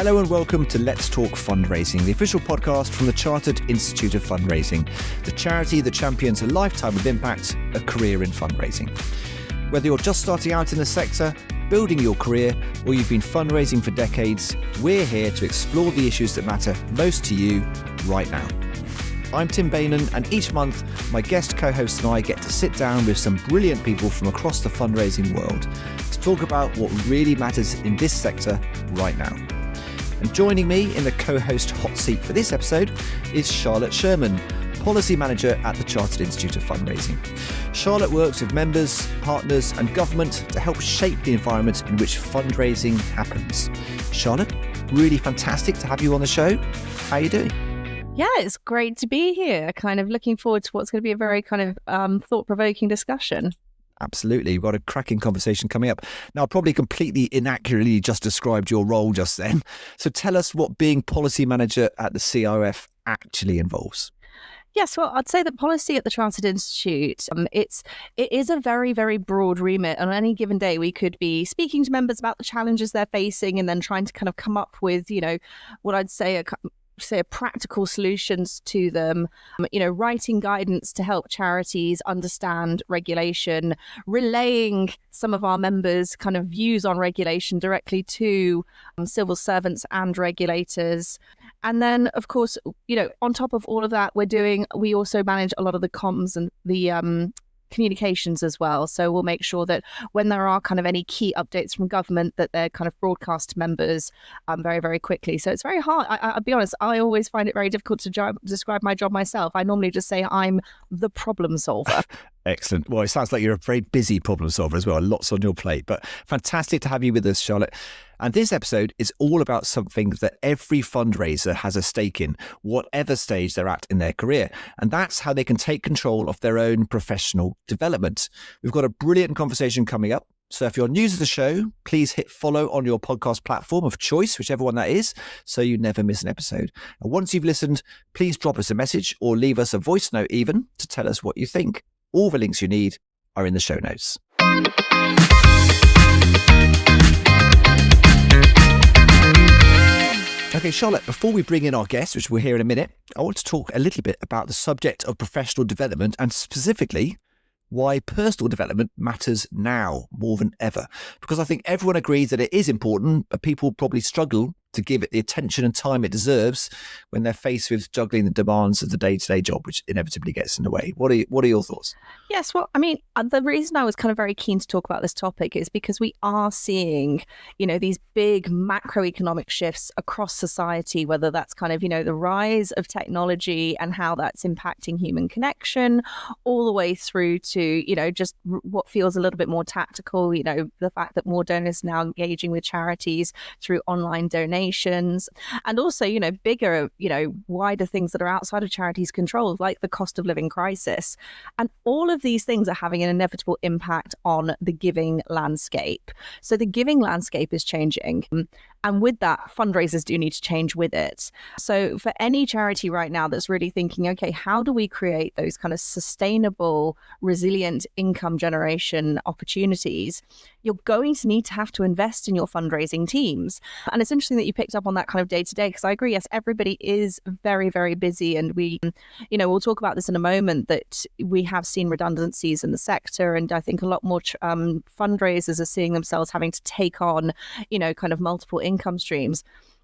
Hello and welcome to Let's Talk Fundraising, the official podcast from the Chartered Institute of Fundraising, the charity that champions a lifetime of impact, a career in fundraising. Whether you're just starting out in the sector, building your career, or you've been fundraising for decades, we're here to explore the issues that matter most to you right now. I'm Tim Beynon, and each month my guest co-hosts and I get to sit down with some brilliant people from across the fundraising world to talk about what really matters in this sector right now. And joining me in the co-host hot seat for this episode is Charlotte Sherman, Policy Manager at the Chartered Institute of Fundraising. Charlotte works with members, partners and government to help shape the environment in which fundraising happens. Charlotte, really fantastic to have you on the show. How are you doing? Yeah, it's great to be here. Kind of looking forward to what's going to be a very kind of thought-provoking discussion. Absolutely. We've got a cracking conversation coming up. Now, I probably completely inaccurately just described your role just then. So tell us what being policy manager at the CIOF actually involves. Yes, well, I'd say that policy at the Chartered Institute, it is a very, very broad remit. On any given day, we could be speaking to members about the challenges they're facing and then trying to kind of come up with, what I'd say practical solutions to them, writing guidance to help charities understand regulation, relaying some of our members' kind of views on regulation directly to civil servants and regulators. And then, of course, on top of all of that, we also manage a lot of the comms and the communications as well. So we'll make sure that when there are kind of any key updates from government, that they're kind of broadcast to members very, very quickly. So it's very hard. I'll be honest, I always find it very difficult to describe my job myself. I normally just say I'm the problem solver. Excellent. Well, it sounds like you're a very busy problem solver as well. Lots on your plate, but fantastic to have you with us, Charlotte. And this episode is all about something that every fundraiser has a stake in, whatever stage they're at in their career. And that's how they can take control of their own professional development. We've got a brilliant conversation coming up. So if you're new to the show, please hit follow on your podcast platform of choice, whichever one that is, so you never miss an episode. And once you've listened, please drop us a message or leave us a voice note even to tell us what you think. All the links you need are in the show notes. Okay, Charlotte, before we bring in our guest, which we'll hear in a minute, I want to talk a little bit about the subject of professional development and specifically why personal development matters now more than ever. Because I think everyone agrees that it is important, but people probably struggle to give it the attention and time it deserves when they're faced with juggling the demands of the day-to-day job, which inevitably gets in the way. What are your thoughts? Yes, well, I mean, the reason I was kind of very keen to talk about this topic is because we are seeing, these big macroeconomic shifts across society, whether that's kind of, the rise of technology and how that's impacting human connection, all the way through to, just what feels a little bit more tactical, the fact that more donors now engaging with charities through online donations. And also, bigger, wider things that are outside of charities' control, like the cost of living crisis. And all of these things are having an inevitable impact on the giving landscape. So the giving landscape is changing. And with that, fundraisers do need to change with it. So for any charity right now that's really thinking, okay, how do we create those kind of sustainable, resilient income generation opportunities? You're going to need to have to invest in your fundraising teams. And it's interesting that you picked up on that kind of day to day, because I agree, yes, everybody is very, very busy. And we'll talk about this in a moment, that we have seen redundancies in the sector. And I think a lot more fundraisers are seeing themselves having to take on, kind of multiple income streams.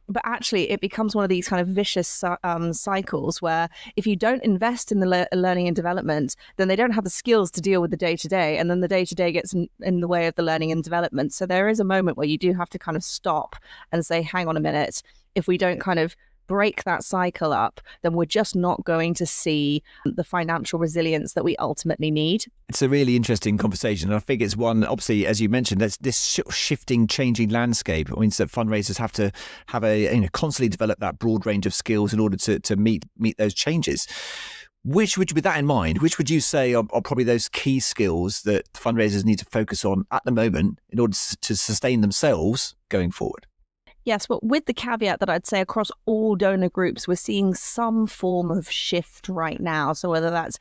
But actually, it becomes one of these kind of vicious cycles where if you don't invest in the learning and development, then they don't have the skills to deal with the day-to-day. And then the day-to-day gets in the way of the learning and development. So there is a moment where you do have to kind of stop and say, hang on a minute, if we don't kind of break that cycle up, then we're just not going to see the financial resilience that we ultimately need. It's a really interesting conversation. I think it's one, obviously, as you mentioned, that's this shifting, changing landscape. It means that fundraisers have to have constantly develop that broad range of skills in order to meet those changes. With that in mind, which would you say are probably those key skills that fundraisers need to focus on at the moment in order to sustain themselves going forward? Yes, but with the caveat that I'd say across all donor groups, we're seeing some form of shift right now. So whether that's,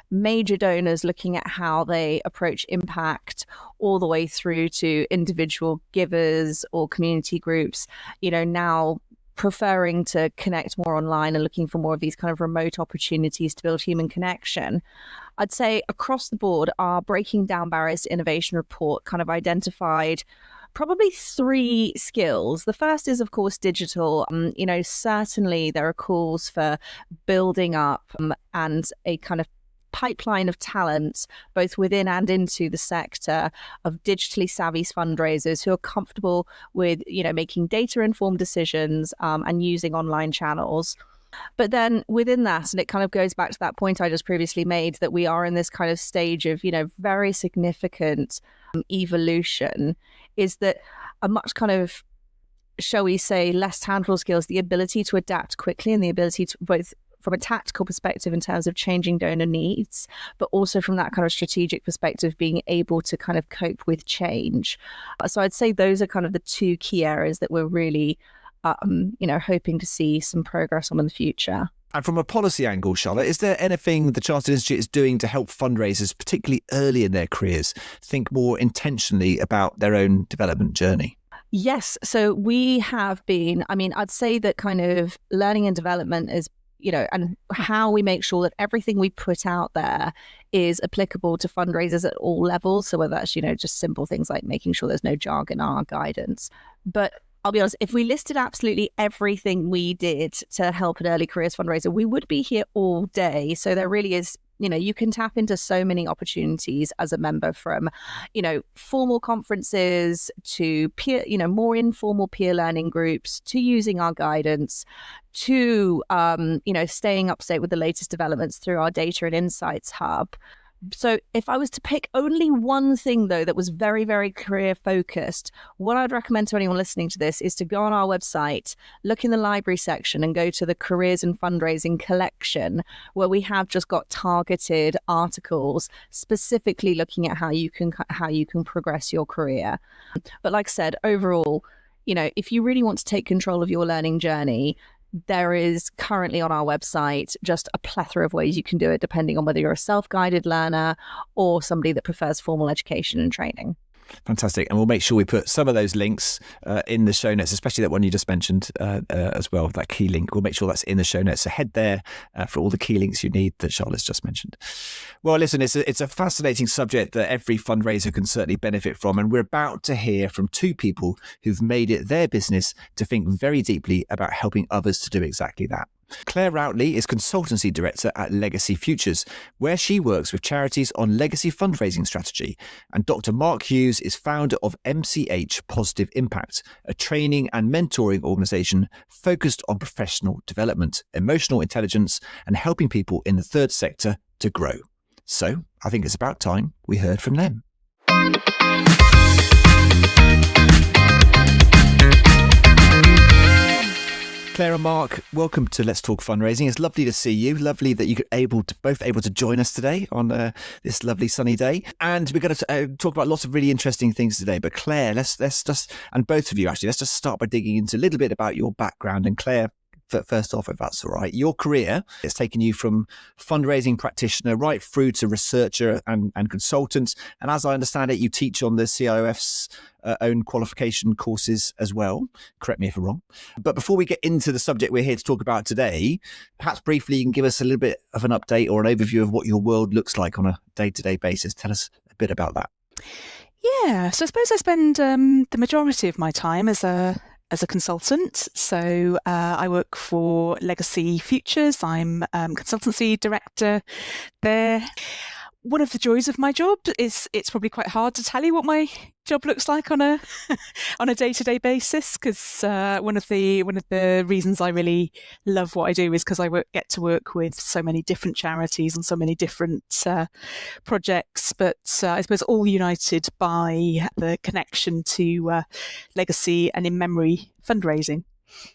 major donors looking at how they approach impact, all the way through to individual givers or community groups, now preferring to connect more online and looking for more of these kind of remote opportunities to build human connection. I'd say across the board, our Breaking Down Barriers to Innovation report kind of identified probably 3 skills. The first is, of course, digital. Certainly there are calls for building up and a kind of pipeline of talent, both within and into the sector, of digitally savvy fundraisers who are comfortable with, making data-informed decisions and using online channels. But then within that, and it kind of goes back to that point I just previously made, that we are in this kind of stage of, very significant evolution, is that a much kind of, shall we say, less tangible skills, the ability to adapt quickly and the ability to both from a tactical perspective in terms of changing donor needs, but also from that kind of strategic perspective, being able to kind of cope with change. So I'd say those are kind of the 2 key areas that we're really, hoping to see some progress on in the future. And from a policy angle, Charlotte, is there anything the Chartered Institute is doing to help fundraisers, particularly early in their careers, think more intentionally about their own development journey? Yes. So we have been, I'd say that kind of learning and development is, and how we make sure that everything we put out there is applicable to fundraisers at all levels. So whether that's, just simple things like making sure there's no jargon in our guidance. But I'll be honest, if we listed absolutely everything we did to help an early careers fundraiser, we would be here all day. So there really is, you can tap into so many opportunities as a member, from, formal conferences to peer, more informal peer learning groups, to using our guidance, to, staying up to date with the latest developments through our data and insights hub. So if I was to pick only one thing, though, that was very, very career focused, what I'd recommend to anyone listening to this is to go on our website, look in the library section and go to the Careers in Fundraising collection, where we have just got targeted articles specifically looking at how you can progress your career. But like I said, overall, if you really want to take control of your learning journey, there is currently on our website just a plethora of ways you can do it, depending on whether you're a self-guided learner or somebody that prefers formal education and training. Fantastic. And we'll make sure we put some of those links in the show notes, especially that one you just mentioned as well, that key link. We'll make sure that's in the show notes. So head there for all the key links you need that Charlotte's just mentioned. Well, listen, it's a fascinating subject that every fundraiser can certainly benefit from. And we're about to hear from 2 people who've made it their business to think very deeply about helping others to do exactly that. Claire Routley is Consultancy Director at Legacy Futures, where she works with charities on legacy fundraising strategy. And Dr Mark Hughes is founder of MCH Positive Impact, a training and mentoring organisation focused on professional development, emotional intelligence, and helping people in the third sector to grow. So I think it's about time we heard from them. Claire and Mark, welcome to Let's Talk Fundraising. It's lovely to see you. Lovely that you're both able to join us today on this lovely sunny day. And we're going to talk about lots of really interesting things today. But Claire, let's just, and both of you actually, let's just start by digging into a little bit about your background. And Claire, first off, if that's all right, your career has taken you from fundraising practitioner right through to researcher and consultant. And as I understand it, you teach on the CIOF's own qualification courses as well. Correct me if I'm wrong. But before we get into the subject we're here to talk about today, perhaps briefly you can give us a little bit of an update or an overview of what your world looks like on a day-to-day basis. Tell us a bit about that. Yeah, so I suppose I spend the majority of my time as a consultant. So I work for Legacy Futures. I'm Consultancy Director there. One of the joys of my job is it's probably quite hard to tell you what my job looks like on a day-to-day basis, because one of the reasons I really love what I do is because I get to work with so many different charities and so many different projects, but I suppose all united by the connection to legacy and in-memory fundraising.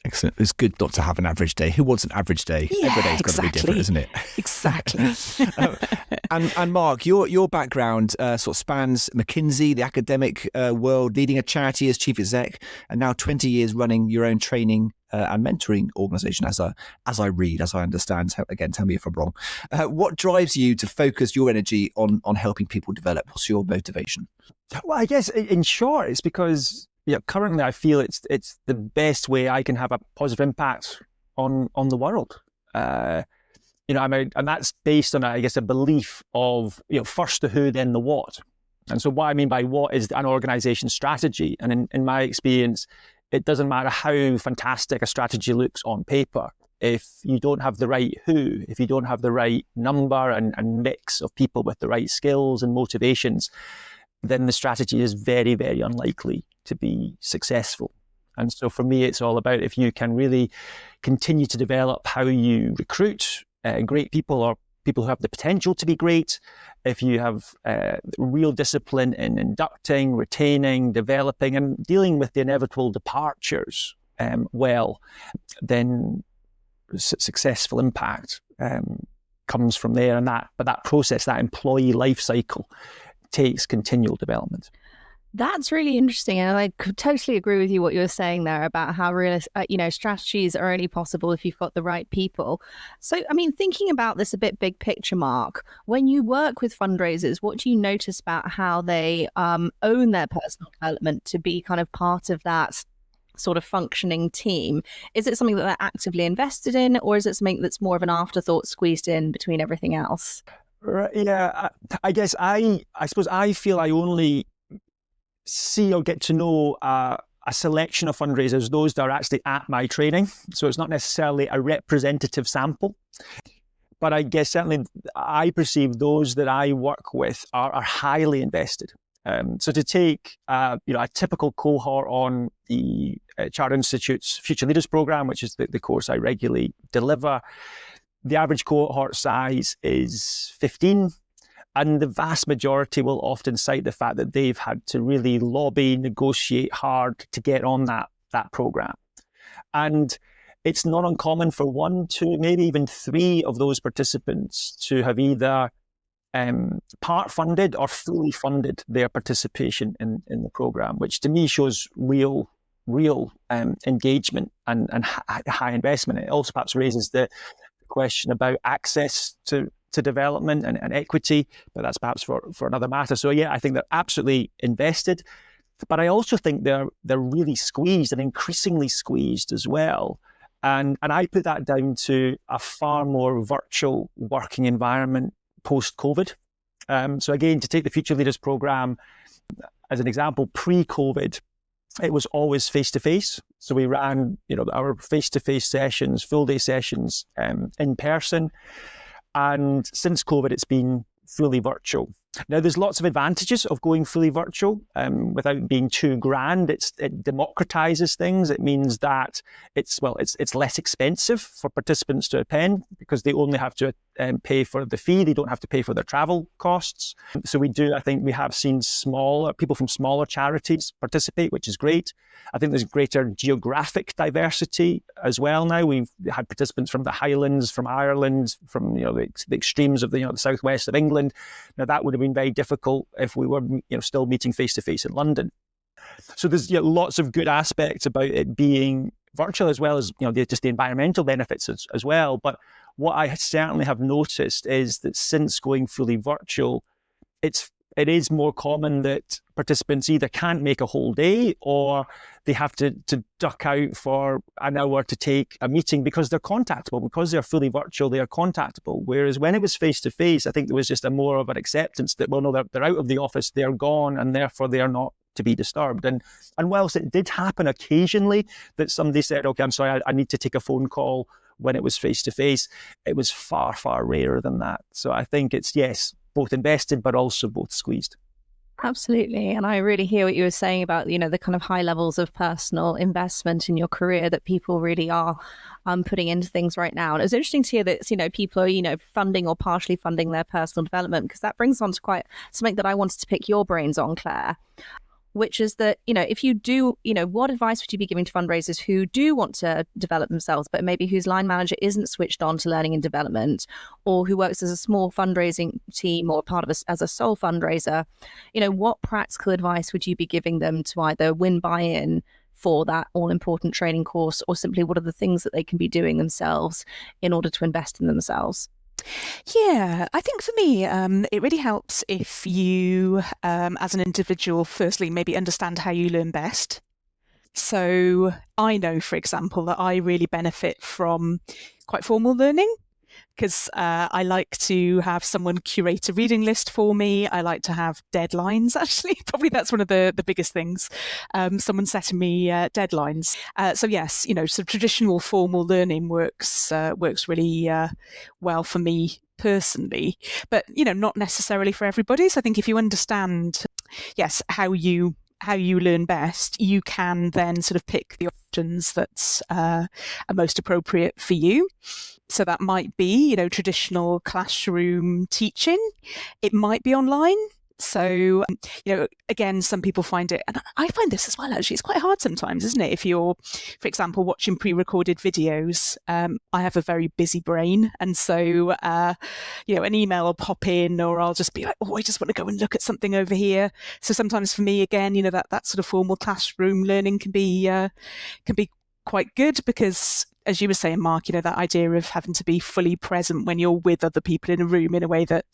Excellent. It's good not to have an average day. Who wants an average day? Yeah, Every day's got to be different, isn't it? Exactly. And Mark, your background sort of spans McKinsey, the academic world, leading a charity as chief exec, and now 20 years running your own training and mentoring organisation. As I read, as I understand. So again, tell me if I'm wrong. What drives you to focus your energy on helping people develop? What's your motivation? Well, I guess in short, it's because currently I feel it's the best way I can have a positive impact on the world. And that's based on, I guess, a belief of, first the who, then the what. And so what I mean by what is an organization's strategy. And in my experience, it doesn't matter how fantastic a strategy looks on paper. If you don't have the right who, if you don't have the right number and mix of people with the right skills and motivations, then the strategy is very, very unlikely to be successful. And so for me, it's all about if you can really continue to develop how you recruit great people or people who have the potential to be great, if you have real discipline in inducting, retaining, developing, and dealing with the inevitable departures then successful impact comes from there. But that process, that employee life cycle, takes continual development. That's really interesting, and I could totally agree with you what you were saying there about how strategies are only possible if you've got the right people. So, I mean, thinking about this a bit big picture, Mark, when you work with fundraisers, what do you notice about how they own their personal development to be kind of part of that sort of functioning team? Is it something that they're actively invested in, or is it something that's more of an afterthought squeezed in between everything else? Right, yeah, I guess I suppose I feel I only see or get to know a selection of fundraisers, those that are actually at my training. So it's not necessarily a representative sample. But I guess certainly I perceive those that I work with are highly invested. So to take a typical cohort on the Chartered Institute's Future Leaders Program, which is the course I regularly deliver, the average cohort size is 15, and the vast majority will often cite the fact that they've had to really lobby, negotiate hard to get on that program. And it's not uncommon for 1, 2, maybe even 3 of those participants to have either part funded or fully funded their participation in the program, which to me shows real engagement and high investment. It also perhaps raises the question about access to development and equity, but that's perhaps for another matter. So yeah, I think they're absolutely invested, but I also think they're really squeezed and increasingly squeezed as well. And I put that down to a far more virtual working environment post-COVID. So again, to take the Future Leaders Program as an example, pre-COVID, it was always face-to-face. So we ran, our face-to-face sessions, full-day sessions in person. And since COVID, it's been fully virtual. Now, there's lots of advantages of going fully virtual without being too grand. It democratizes things. It means that it's less expensive for participants to attend because they only have to pay for the fee. They don't have to pay for their travel costs. So I think we have seen people from smaller charities participate, which is great. I think there's greater geographic diversity as well now. We've had participants from the Highlands, from Ireland, from the extremes of the southwest of England. Now that would have been very difficult if we were still meeting face to face in London. So there's lots of good aspects about it being virtual, as well as just the environmental benefits as well. But what I certainly have noticed is that since going fully virtual, it is more common that participants either can't make a whole day or they have to duck out for an hour to take a meeting because they're contactable. Because they're fully virtual, they are contactable. Whereas when it was face-to-face, I think there was just a more of an acceptance that, well, no, they're out of the office, they're gone, and therefore they are not to be disturbed. And whilst it did happen occasionally that somebody said, okay, I'm sorry, I need to take a phone call when it was face-to-face, it was far, far rarer than that. So I think it's, yes, both invested, but also both squeezed. Absolutely. And I really hear what you were saying about, the kind of high levels of personal investment in your career that people really are putting into things right now. And it was interesting to hear that, people are, funding or partially funding their personal development, because that brings on to quite something that I wanted to pick your brains on, Claire. which is that, if you do, what advice would you be giving to fundraisers who do want to develop themselves, but maybe whose line manager isn't switched on to learning and development, or who works as a small fundraising team or part of as a sole fundraiser? What practical advice would you be giving them to either win buy-in for that all-important training course, or simply what are the things that they can be doing themselves in order to invest in themselves? Yeah, I think for me, it really helps if you, as an individual, firstly, maybe understand how you learn best. So I know, for example, that I really benefit from quite formal learning, because I like to have someone curate a reading list for me. I like to have deadlines, actually. Probably that's one of the biggest things, someone setting me deadlines. So yes, so traditional formal learning works really well for me personally, but, not necessarily for everybody. So I think if you understand, yes, how you learn best, you can then sort of pick the options that are most appropriate for you. So that might be, traditional classroom teaching. It might be online. So, again, some people find it, and I find this as well, actually, it's quite hard sometimes, isn't it? If you're, for example, watching pre-recorded videos, I have a very busy brain. And so, an email will pop in, or I'll just be like, I just want to go and look at something over here. So sometimes for me, again, that sort of formal classroom learning can be quite good, because, as you were saying, Mark, that idea of having to be fully present when you're with other people in a room, in a way that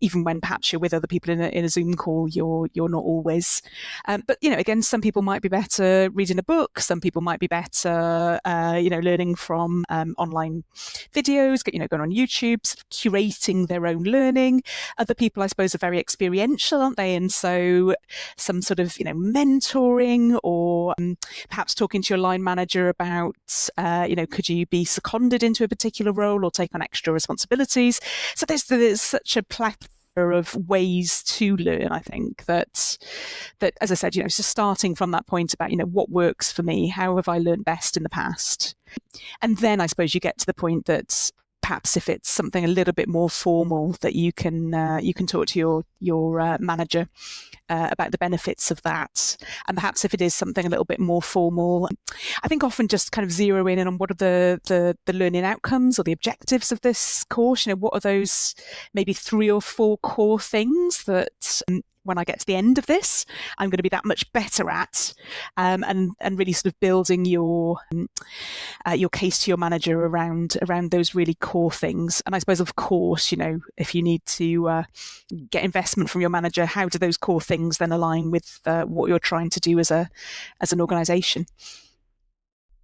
even when perhaps you're with other people in a Zoom call, you're not always. But again, some people might be better reading a book. Some people might be better, learning from online videos. Going on YouTube, sort of curating their own learning. Other people, I suppose, are very experiential, aren't they? And so some sort of mentoring, or perhaps talking to your line manager about. Could you be seconded into a particular role or take on extra responsibilities? So there's such a plethora of ways to learn, I think, that as I said, so starting from that point about, what works for me, how have I learned best in the past? And then I suppose you get to the point that perhaps if it's something a little bit more formal, that you can talk to your manager about the benefits of that. And perhaps if it is something a little bit more formal, I think often just kind of zero in on what are the learning outcomes or the objectives of this course. What are those maybe 3 or 4 core things that when I get to the end of this, I'm going to be that much better at, and really sort of building your case to your manager around those really core things. And I suppose, of course, if you need to get investment from your manager, how do those core things then align with what you're trying to do as an organisation?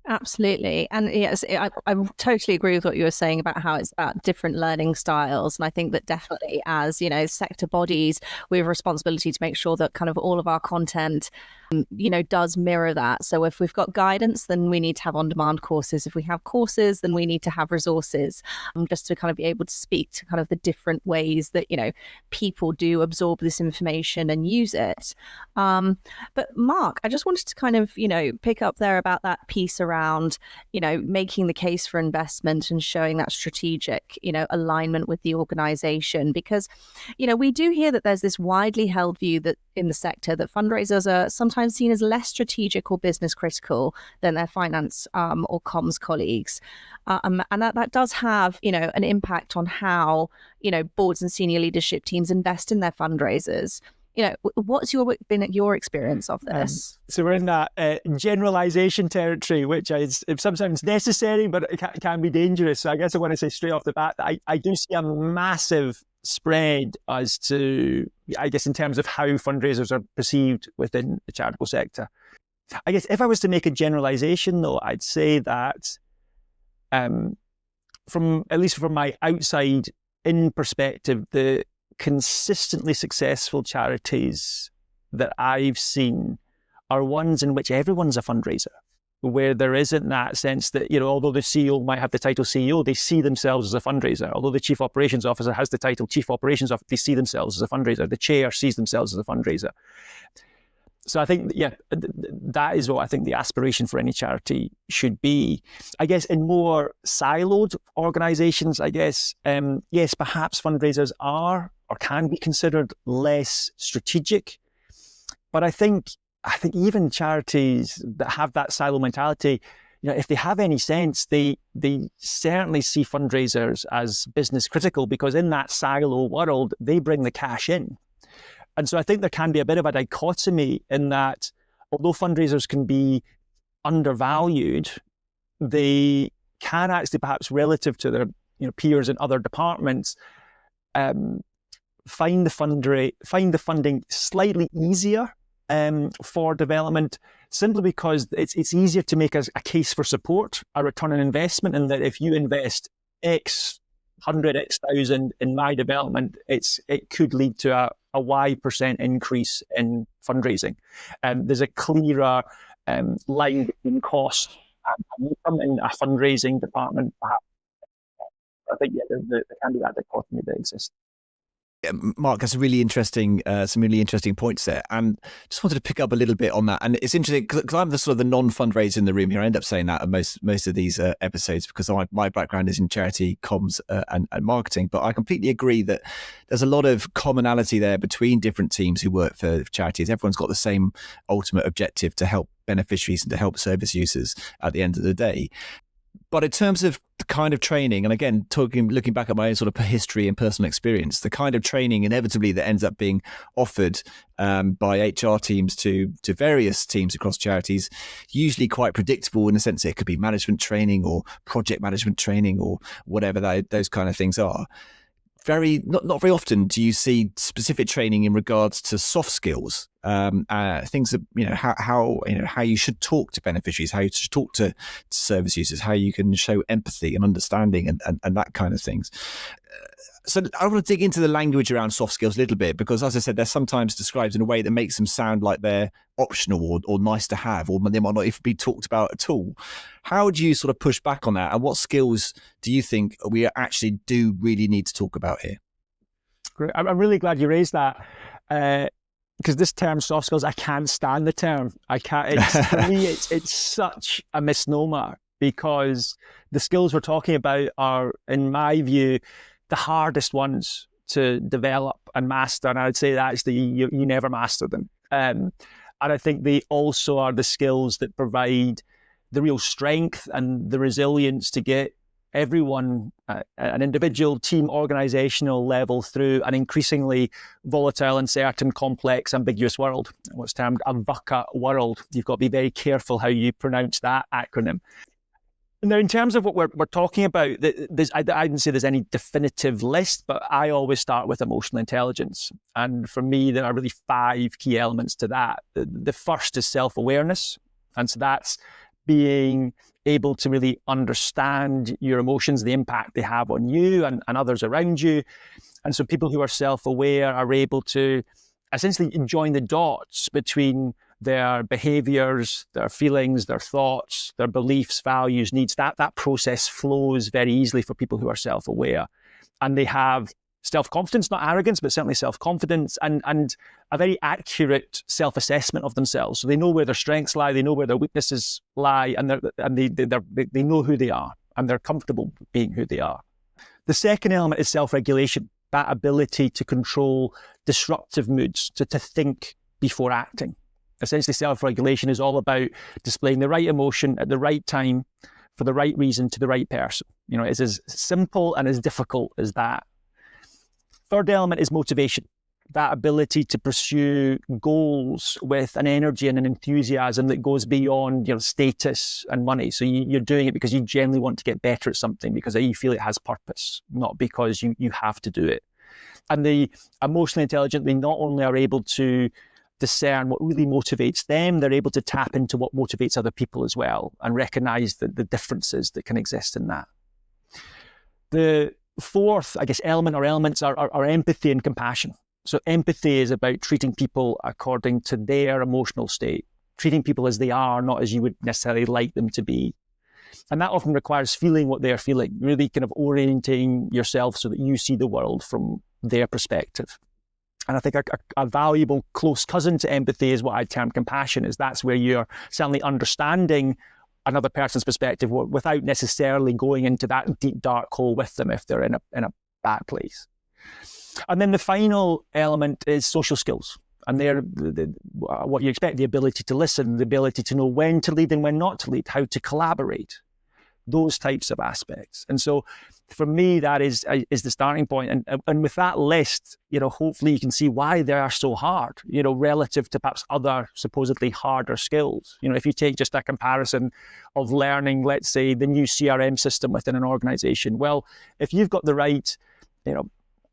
Absolutely. And yes, I totally agree with what you were saying about how it's about different learning styles. And I think that definitely as, sector bodies, we have a responsibility to make sure that kind of all of our content, does mirror that. So if we've got guidance, then we need to have on-demand courses. If we have courses, then we need to have resources, just to kind of be able to speak to kind of the different ways that, people do absorb this information and use it. But Mark, I just wanted to kind of, pick up there about that piece around, making the case for investment and showing that strategic, alignment with the organization, because, we do hear that there's this widely held view that in the sector that fundraisers are sometimes seen as less strategic or business critical than their finance or comms colleagues. And that does have, an impact on how, boards and senior leadership teams invest in their fundraisers. What's been your experience of this? So we're in that generalization territory, which is sometimes necessary, but it can be dangerous. So I guess I want to say straight off the bat that I do see a massive spread as to, I guess, in terms of how fundraisers are perceived within the charitable sector. I guess if I was to make a generalization, though, I'd say that at least from my outside in perspective, the consistently successful charities that I've seen are ones in which everyone's a fundraiser, where there isn't that sense that, although the CEO might have the title CEO, they see themselves as a fundraiser. Although the Chief Operations Officer has the title Chief Operations Officer, they see themselves as a fundraiser. The chair sees themselves as a fundraiser. So I think, that is what I think the aspiration for any charity should be. I guess in more siloed organisations, yes, perhaps fundraisers are or can be considered less strategic. But I think even charities that have that silo mentality, if they have any sense, they certainly see fundraisers as business critical, because in that silo world, they bring the cash in. And so I think there can be a bit of a dichotomy in that, although fundraisers can be undervalued, they can actually, perhaps relative to their peers in other departments, find the funding slightly easier for development, simply because it's easier to make a case for support, a return on investment, and that if you invest X hundred, X thousand in my development, it could lead to a Y% increase in fundraising. There's a clearer line between cost and income in a fundraising department, perhaps. I think there can be that dichotomy that exists. Mark, that's really interesting. Some really interesting points there, and just wanted to pick up a little bit on that. And it's interesting because I'm the sort of the non-fundraiser in the room here. I end up saying that at most of these episodes because my background is in charity comms and marketing. But I completely agree that there's a lot of commonality there between different teams who work for charities. Everyone's got the same ultimate objective to help beneficiaries and to help service users at the end of the day. But in terms of the kind of training, and again, looking back at my own sort of history and personal experience, the kind of training inevitably that ends up being offered by HR teams to various teams across charities, usually quite predictable in the sense that it could be management training or project management training or whatever those kind of things are. Not very often do you see specific training in regards to soft skills, things that how you should talk to beneficiaries, how you should talk to service users, how you can show empathy and understanding and that kind of things. So I want to dig into the language around soft skills a little bit, because as I said, they're sometimes described in a way that makes them sound like they're optional or nice to have, or they might not even be talked about at all. How do you sort of push back on that? And what skills do you think we actually do really need to talk about here? Great. I'm really glad you raised that. Because this term soft skills, I can't stand the term. I can't. For me, it's such a misnomer, because the skills we're talking about are, in my view, the hardest ones to develop and master. And I would say that actually you never master them. And I think they also are the skills that provide the real strength and the resilience to get everyone at an individual, team, organizational level through an increasingly volatile, uncertain, complex, ambiguous world. What's termed a VUCA world. You've got to be very careful how you pronounce that acronym. Now, in terms of what we're talking about, I didn't say there's any definitive list, but I always start with emotional intelligence. And for me, there are really 5 key elements to that. The first is self-awareness. And so that's being able to really understand your emotions, the impact they have on you and others around you. And so people who are self-aware are able to essentially join the dots between their behaviors, their feelings, their thoughts, their beliefs, values, needs. That process flows very easily for people who are self-aware. And they have self-confidence, not arrogance, but certainly self-confidence and a very accurate self-assessment of themselves. So they know where their strengths lie, they know where their weaknesses lie, and they know who they are, and they're comfortable being who they are. The second element is self-regulation, that ability to control disruptive moods, to think before acting. Essentially, self-regulation is all about displaying the right emotion at the right time for the right reason to the right person. It's as simple and as difficult as that. Third element is motivation, that ability to pursue goals with an energy and an enthusiasm that goes beyond status and money. So you're doing it because you genuinely want to get better at something, because you feel it has purpose, not because you have to do it. And the emotionally intelligent, they not only are able to discern what really motivates them, they're able to tap into what motivates other people as well and recognize the differences that can exist in that. The fourth, element or elements are empathy and compassion. So empathy is about treating people according to their emotional state, treating people as they are, not as you would necessarily like them to be. And that often requires feeling what they're feeling, really kind of orienting yourself so that you see the world from their perspective. And I think a valuable close cousin to empathy is what I term compassion, is that's where you're certainly understanding another person's perspective without necessarily going into that deep, dark hole with them if they're in a bad place. And then the final element is social skills. And they're what you expect, the ability to listen, the ability to know when to lead and when not to lead, how to collaborate, those types of aspects. And so for me, that is the starting point. And with that list, hopefully you can see why they are so hard, relative to perhaps other supposedly harder skills. If you take just a comparison of learning, let's say, the new CRM system within an organization, well, if you've got the right,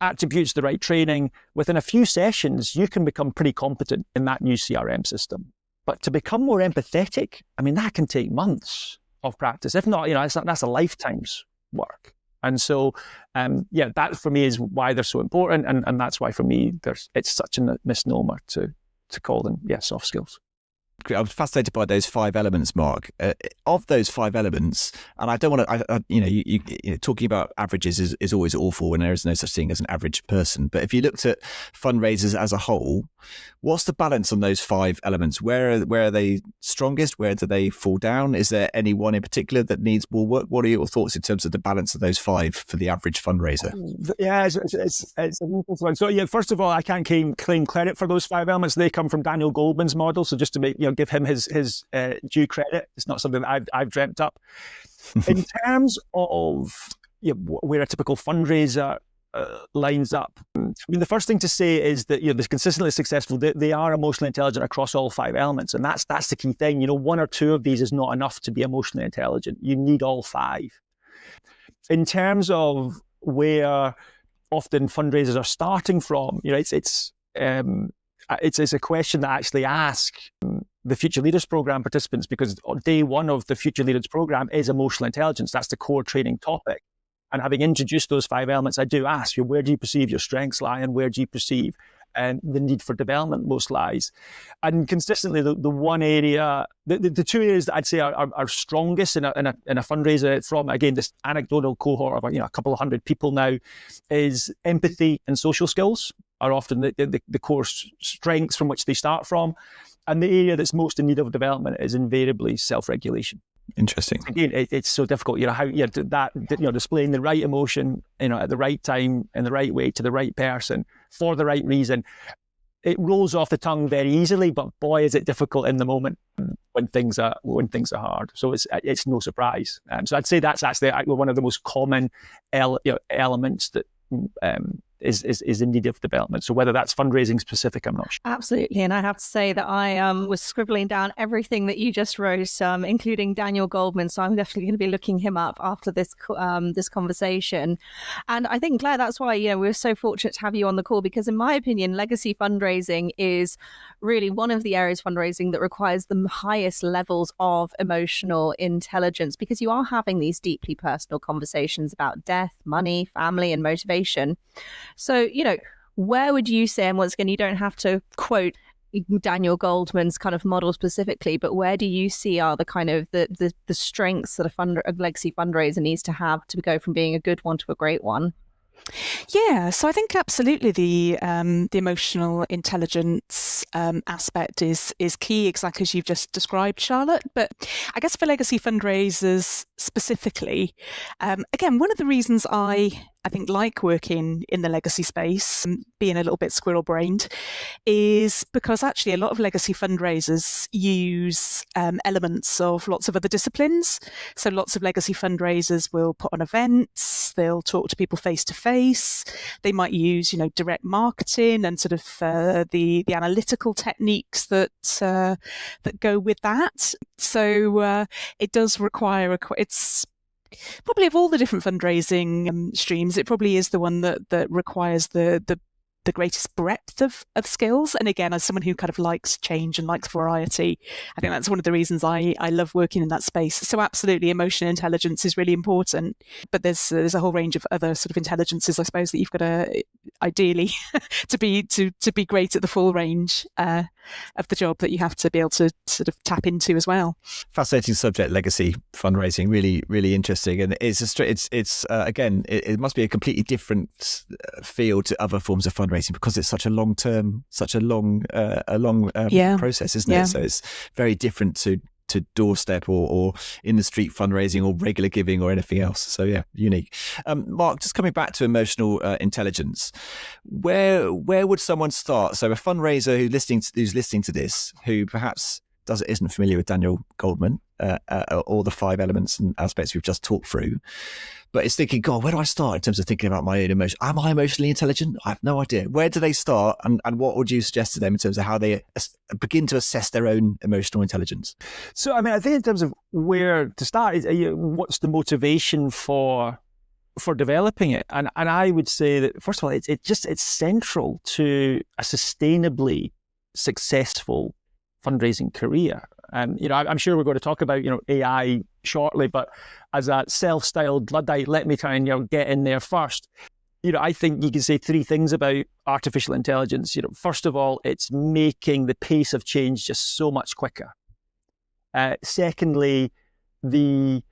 attributes, the right training, within a few sessions, you can become pretty competent in that new CRM system. But to become more empathetic, that can take months of practice. If not, that's a lifetime's work. And so, that for me is why they're so important. And that's why for me, it's such a misnomer to call them, soft skills. I was fascinated by those 5 elements, Mark. Of those 5 elements, and I don't want to, talking about averages is always awful when there is no such thing as an average person. But if you looked at fundraisers as a whole, what's the balance on those 5 elements? Where are they strongest? Where do they fall down? Is there any one in particular that needs more work? What are your thoughts in terms of the balance of those 5 for the average fundraiser? Yeah, it's an interesting one. So first of all, I can't claim credit for those 5 elements. They come from Daniel Goldman's model. So just to give him his due credit, it's not something that I've dreamt up. In terms of where a typical fundraiser lines up, the first thing to say is that they're consistently successful. They are emotionally intelligent across all 5 elements, and that's the key thing. 1 or 2 of these is not enough to be emotionally intelligent. You need all 5. In terms of where often fundraisers are starting from, it's a question that I actually ask the Future Leaders Program participants, because day 1 of the Future Leaders Program is emotional intelligence. That's the core training topic. And having introduced those 5 elements, I do ask you, where do you perceive your strengths lie, and where do you perceive the need for development most lies? And consistently, the one area, the 2 areas that I'd say are strongest in a fundraiser from, again, this anecdotal cohort of a couple of hundred people now, is empathy and social skills are often the core strengths from which they start from. And the area that's most in need of development is invariably self-regulation. Interesting. Again, it's so difficult. Displaying the right emotion, at the right time, in the right way, to the right person, for the right reason. It rolls off the tongue very easily, but boy, is it difficult in the moment when things are hard. So it's no surprise. So I'd say that's actually one of the most common elements that is in need of development. So whether that's fundraising specific, I'm not sure. Absolutely. And I have to say that I was scribbling down everything that you just wrote, including Daniel Goldman. So I'm definitely going to be looking him up after this conversation. And I think, Claire, that's why we're so fortunate to have you on the call, because in my opinion, legacy fundraising is really one of the areas of fundraising that requires the highest levels of emotional intelligence, because you are having these deeply personal conversations about death, money, family, and motivation. So, where would you say, and once again, you don't have to quote Daniel Goldman's kind of model specifically, but where do you see are the kind of the strengths that a legacy fundraiser needs to have to go from being a good one to a great one? Yeah, so I think absolutely the emotional intelligence aspect is key, exactly as you've just described, Charlotte. But I guess for legacy fundraisers specifically, again, one of the reasons I think like working in the legacy space, being a little bit squirrel-brained, is because actually a lot of legacy fundraisers use elements of lots of other disciplines. So lots of legacy fundraisers will put on events, they'll talk to people face-to-face, they might use, direct marketing and sort of the analytical techniques that go with that. So it does require it's probably of all the different fundraising streams, it probably is the one that requires the greatest breadth of skills. And again, as someone who kind of likes change and likes variety, I think that's one of the reasons I love working in that space. So absolutely, emotional intelligence is really important. But there's a whole range of other sort of intelligences, I suppose, that you've got to ideally to be great at the full range of the job that you have to be able to sort of tap into as well. Fascinating subject, legacy fundraising, really, really interesting. And it's again, it must be a completely different field to other forms of fundraising, because it's such a long process, isn't it? So it's very different to to doorstep or in the street fundraising or regular giving or anything else. So yeah, unique. Mark, just coming back to emotional intelligence, where would someone start? So a fundraiser who's listening to this, who perhaps isn't familiar with Daniel Goleman or the 5 elements and aspects we've just talked through, but it's thinking, God, where do I start in terms of thinking about my own emotion? Am I emotionally intelligent? I have no idea. Where do they start, and what would you suggest to them in terms of how they begin to assess their own emotional intelligence? So, I mean, I think in terms of where to start, what's the motivation for developing it? And I would say that, first of all, it's central to a sustainably successful fundraising career. I'm sure we're going to talk about, AI shortly, but as a self-styled Luddite, let me try and, get in there first. I think you can say 3 things about artificial intelligence. First of all, it's making the pace of change just so much quicker. Secondly, the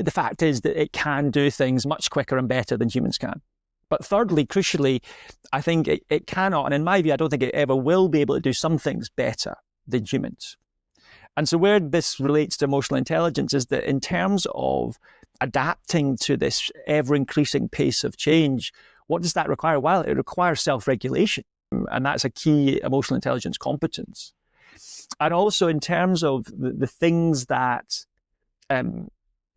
fact is that it can do things much quicker and better than humans can. But thirdly, crucially, I think it cannot, and in my view, I don't think it ever will be able to do some things better than humans. And so where this relates to emotional intelligence is that in terms of adapting to this ever-increasing pace of change, what does that require? Well, it requires self-regulation, and that's a key emotional intelligence competence. And also in terms of the things that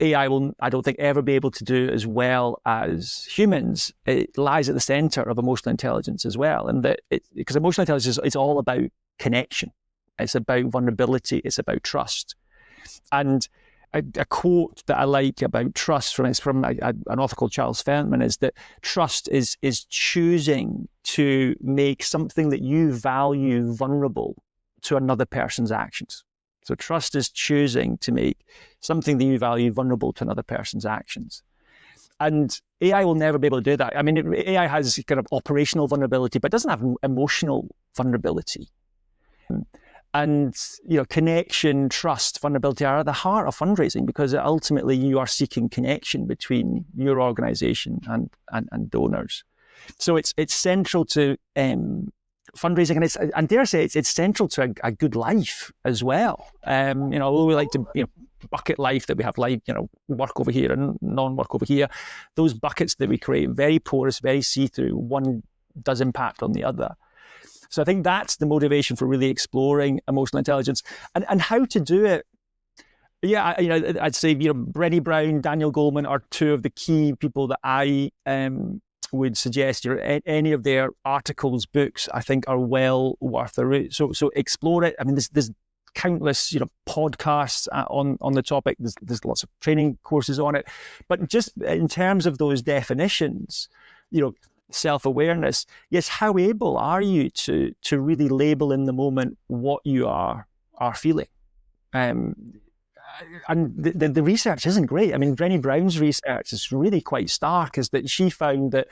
AI will, I don't think, ever be able to do as well as humans, it lies at the center of emotional intelligence as well. And because emotional intelligence is all about connection. It's about vulnerability. It's about trust. And a quote that I like about trust from an author called Charles Sherman is that trust is choosing to make something that you value vulnerable to another person's actions. So trust is choosing to make something that you value vulnerable to another person's actions. And AI will never be able to do that. I mean, AI has kind of operational vulnerability, but doesn't have emotional vulnerability. And, connection, trust, vulnerability are at the heart of fundraising, because ultimately you are seeking connection between your organization and donors. So it's central to fundraising, and dare I say it's central to a good life as well. Although we like to bucket life, that we have life, work over here and non-work over here, those buckets that we create, very porous, very see-through, one does impact on the other. So I think that's the motivation for really exploring emotional intelligence and how to do it. Yeah, I'd say Brené Brown, Daniel Goleman are 2 of the key people that I would suggest. Any of their articles, books, I think are well worth a read. So explore it. I mean, there's countless podcasts on the topic. There's lots of training courses on it. But just in terms of those definitions, self-awareness, yes, how able are you to really label in the moment what you are feeling? And the research isn't great. I mean, Brené Brown's research is really quite stark, is that she found that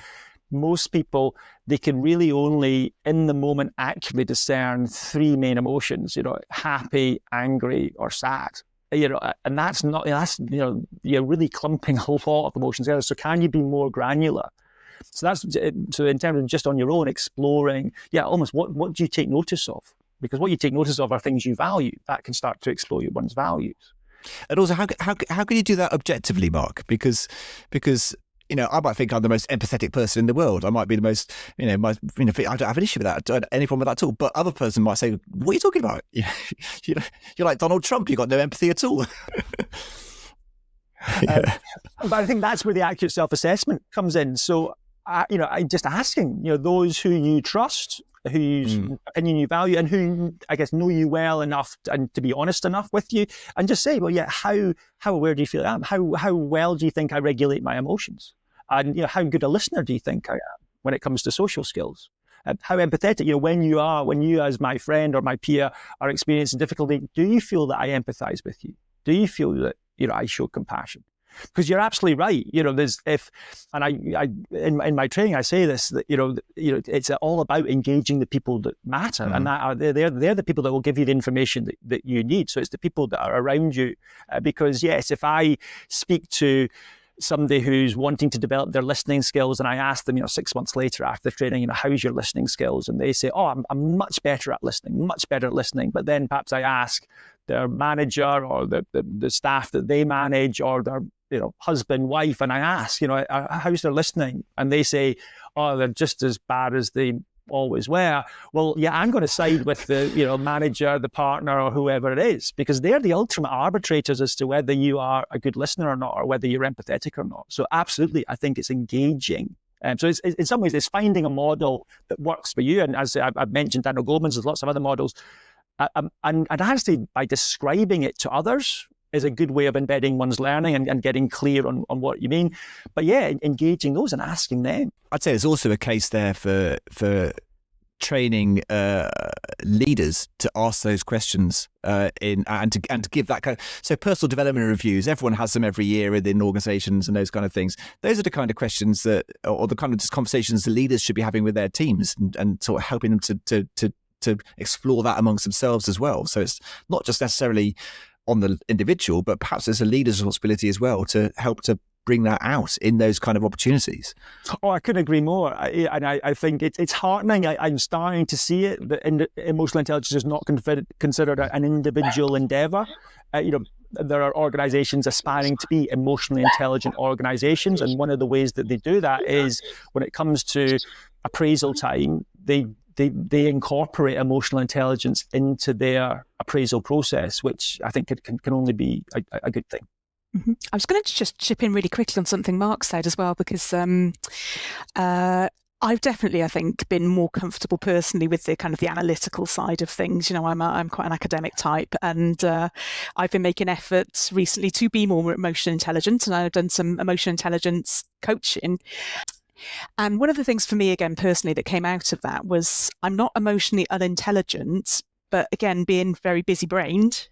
most people, they can really only in the moment accurately discern 3 main emotions, happy, angry, or sad. And that's not, you're really clumping a lot of emotions together. So can you be more granular? So in terms of just on your own exploring, almost what do you take notice of? Because what you take notice of are things you value. That can start to explore one's values. And also, how can you do that objectively, Mark? Because I might think I'm the most empathetic person in the world. I might be the most, I don't have an issue with that. I don't have any problem with that at all. But other person might say, what are you talking about? You're like Donald Trump. You've got no empathy at all. But I think that's where the accurate self-assessment comes in. So, I just asking, those who you trust, whose opinion you value, and who, I guess, know you well enough and to be honest enough with you, and just say, well, how aware do you feel I am? How well do you think I regulate my emotions? And how good a listener do you think I am when it comes to social skills? How empathetic, when you as my friend or my peer are experiencing difficulty, do you feel that I empathize with you? Do you feel that I show compassion? Because you're absolutely right. In my training I say this, that it's all about engaging the people that matter, and that they're the people that will give you the information that you need. So it's the people that are around you, because yes, if I speak to somebody who's wanting to develop their listening skills, and I ask them, 6 months later after the training, how's your listening skills? And they say, I'm much better at listening. But then perhaps I ask their manager or the staff that they manage, or their husband, wife, and I ask, how's their listening? And they say, they're just as bad as they always were. Well, yeah, I'm going to side with the manager, the partner, or whoever it is, because they're the ultimate arbitrators as to whether you are a good listener or not, or whether you're empathetic or not. So absolutely, I think it's engaging. So it's, in some ways, it's finding a model that works for you. And as I've mentioned, Daniel Goleman's, there's lots of other models. And actually, by describing it to others is a good way of embedding one's learning and getting clear on what you mean. But yeah, engaging those and asking them. I'd say there's also a case there for training leaders to ask those questions and to give that kind of, so personal development reviews, everyone has them every year within organizations and those kind of things. Those are the kind of questions that, or the kind of conversations the leaders should be having with their teams and sort of helping them to explore that amongst themselves as well. So it's not just necessarily on the individual, but perhaps there's a leader's responsibility as well to help to bring that out in those kind of opportunities. Oh, I couldn't agree more. I think it's heartening. I'm starting to see it, that emotional intelligence is not considered an individual endeavour. There are organisations aspiring to be emotionally intelligent organisations, and one of the ways that they do that is when it comes to appraisal time, they incorporate emotional intelligence into their appraisal process, which I think can only be a good thing. Mm-hmm. I was going to just chip in really quickly on something Mark said as well, because I've definitely, I think, been more comfortable personally with the kind of the analytical side of things. I'm quite an academic type, and I've been making efforts recently to be more emotionally intelligent, and I've done some emotional intelligence coaching. And one of the things for me, again, personally, that came out of that was I'm not emotionally unintelligent, but again, being very busy-brained,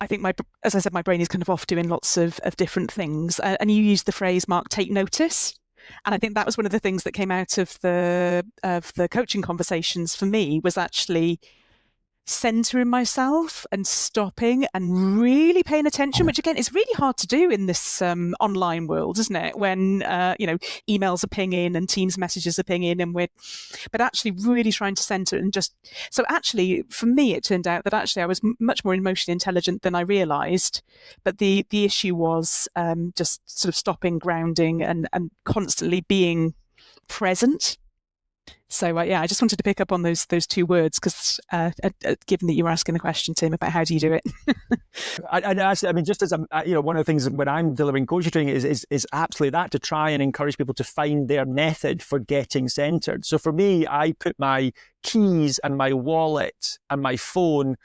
I think as I said, my brain is kind of off doing lots of different things. And you used the phrase, Mark, take notice. And I think that was one of the things that came out of the coaching conversations for me, was actually centering myself and stopping and really paying attention, which again is really hard to do in this online world, isn't it? When emails are pinging and Teams messages are pinging, but actually really trying to center and just. So actually, for me, it turned out that actually I was much more emotionally intelligent than I realised. But the issue was just sort of stopping, grounding, and constantly being present. So I just wanted to pick up on those two words, because given that you were asking the question, Tim, about how do you do it? Just as one of the things when I'm delivering coaching training is absolutely that, to try and encourage people to find their method for getting centered. So for me, I put my keys and my wallet and my phone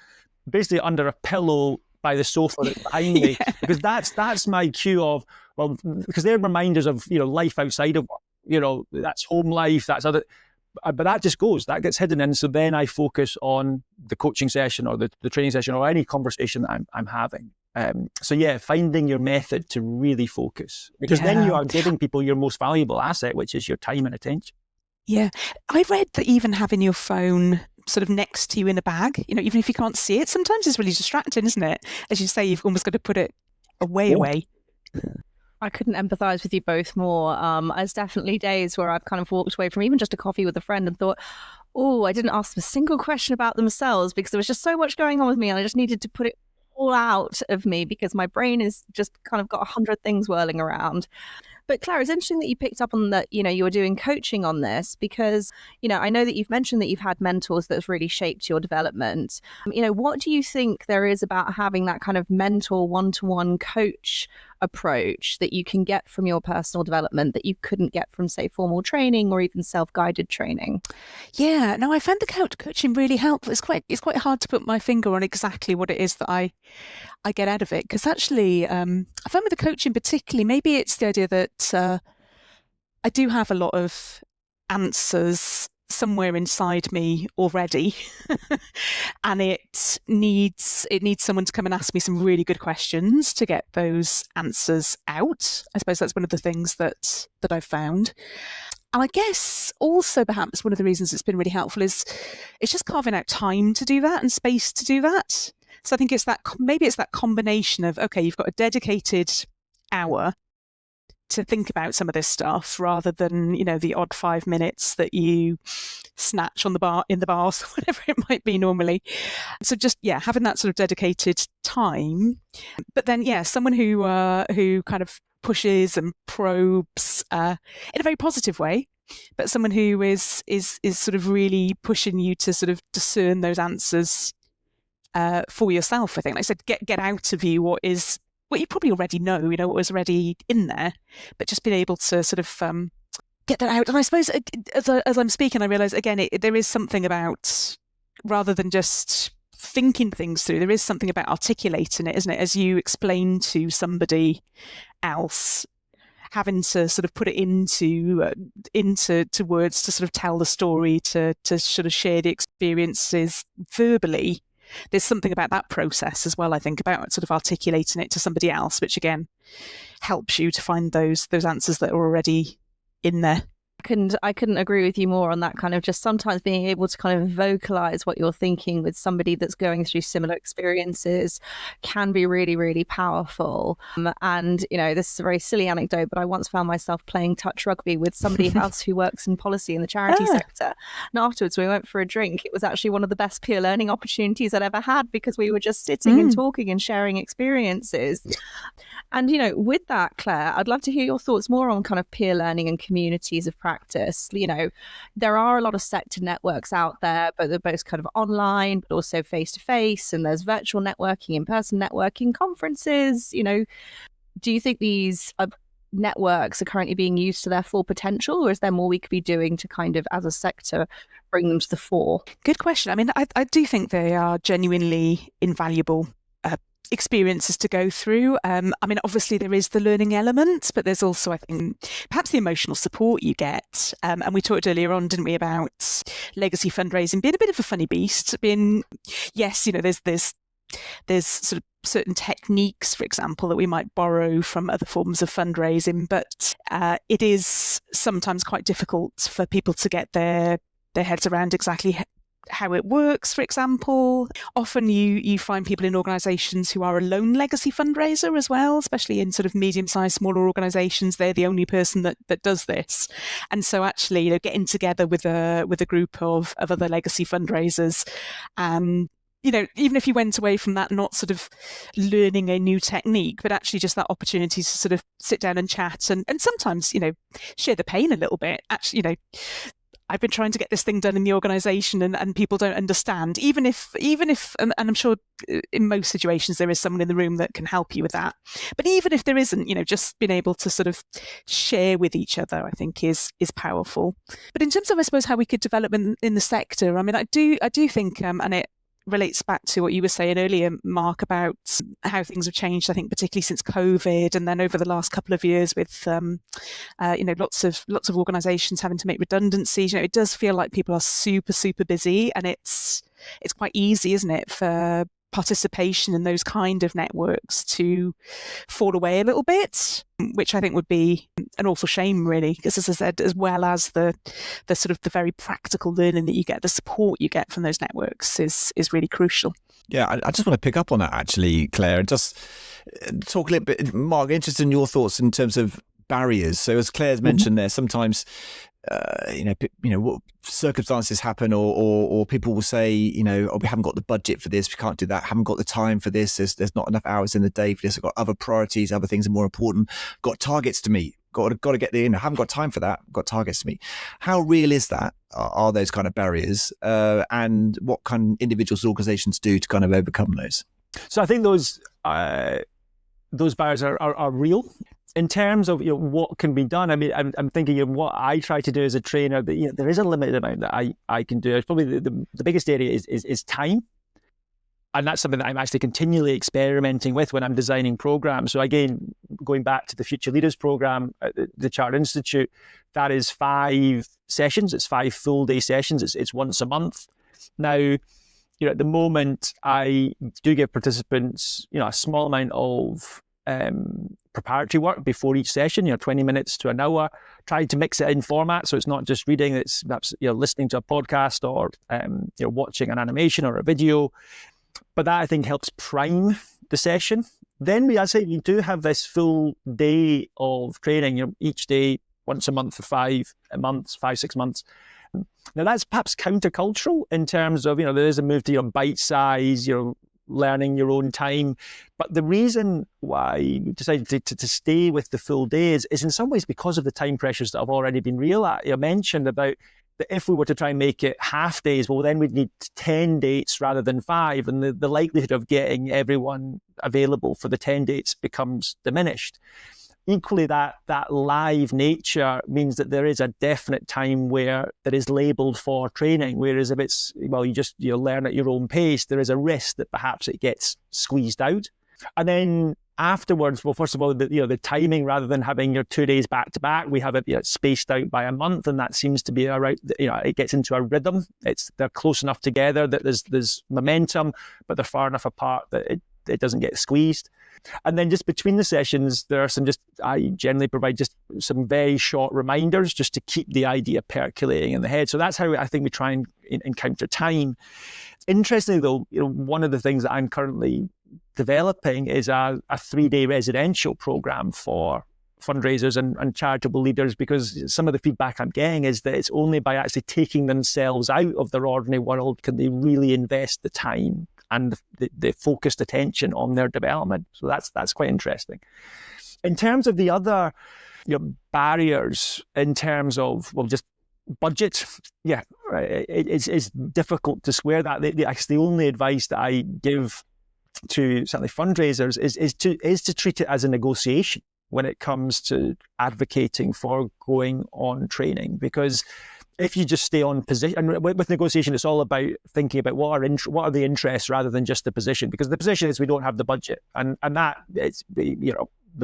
basically under a pillow by the sofa that's behind me, because that's my cue of, well, because they're reminders of life outside of work. That's home life, that's other. But that just that gets hidden in. So then I focus on the coaching session or the training session or any conversation that I'm having. Finding your method to really focus, because then you are giving people your most valuable asset, which is your time and attention. Yeah. I read that even having your phone sort of next to you in a bag, even if you can't see it, sometimes it's really distracting, isn't it? As you say, you've almost got to put it away. I couldn't empathise with you both more. There's definitely days where I've kind of walked away from even just a coffee with a friend and thought, I didn't ask them a single question about themselves, because there was just so much going on with me, and I just needed to put it all out of me because my brain is just kind of got 100 things whirling around. But Claire, it's interesting that you picked up on that, you were doing coaching on this, because, I know that you've mentioned that you've had mentors that have really shaped your development. What do you think there is about having that kind of mentor one-to-one coach approach that you can get from your personal development that you couldn't get from, say, formal training or even self-guided training? Yeah, no, I found the coaching really helpful. It's quite hard to put my finger on exactly what it is that I get out of it, because actually I found with the coaching particularly, maybe it's the idea that I do have a lot of answers somewhere inside me already and it needs someone to come and ask me some really good questions to get those answers out. I suppose that's one of the things that I've found. And I guess also perhaps one of the reasons it's been really helpful is it's just carving out time to do that and space to do that. So I think it's that combination of, okay, you've got a dedicated hour to think about some of this stuff, rather than, the odd 5 minutes that you snatch in the bars, whatever it might be normally. So just, having that sort of dedicated time. But then, someone who kind of pushes and probes in a very positive way, but someone who is sort of really pushing you to sort of discern those answers for yourself. I think, like I said, get out of you what you probably already know, what was already in there, but just being able to sort of get that out. And I suppose as I'm speaking, I realise again, there is something about, rather than just thinking things through, there is something about articulating it, isn't it? As you explain to somebody else, having to sort of put it into words, to sort of tell the story, to sort of share the experiences verbally. There's something about that process as well, I think, about sort of articulating it to somebody else, which again helps you to find those answers that are already in there. I couldn't agree with you more on that, kind of just sometimes being able to kind of vocalize what you're thinking with somebody that's going through similar experiences can be really, really powerful. And, this is a very silly anecdote, but I once found myself playing touch rugby with somebody else who works in policy in the charity sector. And afterwards we went for a drink. It was actually one of the best peer learning opportunities I'd ever had, because we were just sitting and talking and sharing experiences. And, with that, Claire, I'd love to hear your thoughts more on kind of peer learning and communities of practice. There are a lot of sector networks out there, but they're both kind of online, but also face-to-face, and there's virtual networking, in-person networking, conferences. Do you think these networks are currently being used to their full potential, or is there more we could be doing to kind of, as a sector, bring them to the fore? Good question. I mean, I do think they are genuinely invaluable experiences to go through. I mean, obviously there is the learning element, but there's also, I think, perhaps the emotional support you get. And we talked earlier on, didn't we, about legacy fundraising being a bit of a funny beast. Yes, there's sort of certain techniques, for example, that we might borrow from other forms of fundraising, but it is sometimes quite difficult for people to get their heads around exactly how it works, for example. Often you find people in organisations who are a lone legacy fundraiser as well, especially in sort of medium-sized, smaller organisations. They're the only person that does this. And so actually, getting together with a group of other legacy fundraisers, and even if you went away from that not sort of learning a new technique, but actually just that opportunity to sort of sit down and chat and sometimes, share the pain a little bit. Actually, I've been trying to get this thing done in the organisation and people don't understand, even if, and I'm sure in most situations there is someone in the room that can help you with that. But even if there isn't, just being able to sort of share with each other, I think is powerful. But in terms of, I suppose, how we could develop in the sector, I mean, I do think, and it relates back to what you were saying earlier, Mark, about how things have changed, I think, particularly since COVID, and then over the last couple of years with, lots of organisations having to make redundancies. It does feel like people are super, super busy, and it's quite easy, isn't it, for participation in those kind of networks to fall away a little bit, which I think would be an awful shame, really, because, as I said, as well as the sort of the very practical learning that you get, the support you get from those networks is really crucial. Yeah, I just want to pick up on that, actually, Claire, and just talk a little bit, Mark, interested in your thoughts in terms of barriers. So as Claire's mentioned there, sometimes what circumstances happen, or people will say, oh, we haven't got the budget for this, we can't do that, haven't got the time for this, there's not enough hours in the day for this, I've got other priorities, other things are more important, got targets to meet, got to get there, haven't got time for that, got targets to meet. How real is that? Are those kind of barriers, and what can individuals, organizations do to kind of overcome those? So I think those barriers are real. In terms of what can be done, I mean, I'm thinking of what I try to do as a trainer. That there is a limited amount that I can do. It's probably the biggest area is time, and that's something that I'm actually continually experimenting with when I'm designing programs. So again, going back to the Future Leaders program at the Chartered Institute, that is 5 sessions. It's 5 full day sessions. It's once a month. Now, at the moment, I do give participants, a small amount of preparatory work before each session, 20 minutes to an hour, trying to mix it in format. So it's not just reading, it's perhaps listening to a podcast or watching an animation or a video. But that, I think, helps prime the session. Then we do have this full day of training, each day, once a month for 5 months, 6 months. Now that's perhaps countercultural in terms of, there is a move to bite size, learning your own time. But the reason why we decided to stay with the full days is in some ways because of the time pressures that have already been mentioned about that if we were to try and make it half days, well, then we'd need 10 dates rather than 5. And the likelihood of getting everyone available for the 10 dates becomes diminished. Equally, that live nature means that there is a definite time where that is labelled for training, whereas if it's, you learn at your own pace, there is a risk that perhaps it gets squeezed out. And then afterwards, well, first of all, the timing, rather than having your 2 days back to back, we have it spaced out by a month, and that seems to be around, it gets into a rhythm. They're close enough together that there's momentum, but they're far enough apart that it doesn't get squeezed. And then just between the sessions, I generally provide just some very short reminders just to keep the idea percolating in the head. So that's how I think we try and encounter time. Interestingly, though, one of the things that I'm currently developing is a 3-day residential program for fundraisers and charitable leaders, because some of the feedback I'm getting is that it's only by actually taking themselves out of their ordinary world can they really invest the time and the focused attention on their development. So that's quite interesting. In terms of the other barriers, in terms of, just budget, it's difficult to square that. The only advice that I give to certainly fundraisers is to treat it as a negotiation when it comes to advocating for going on training, because if you just stay on position, and with negotiation, it's all about thinking about what are the interests rather than just the position, because the position is we don't have the budget, and that it's the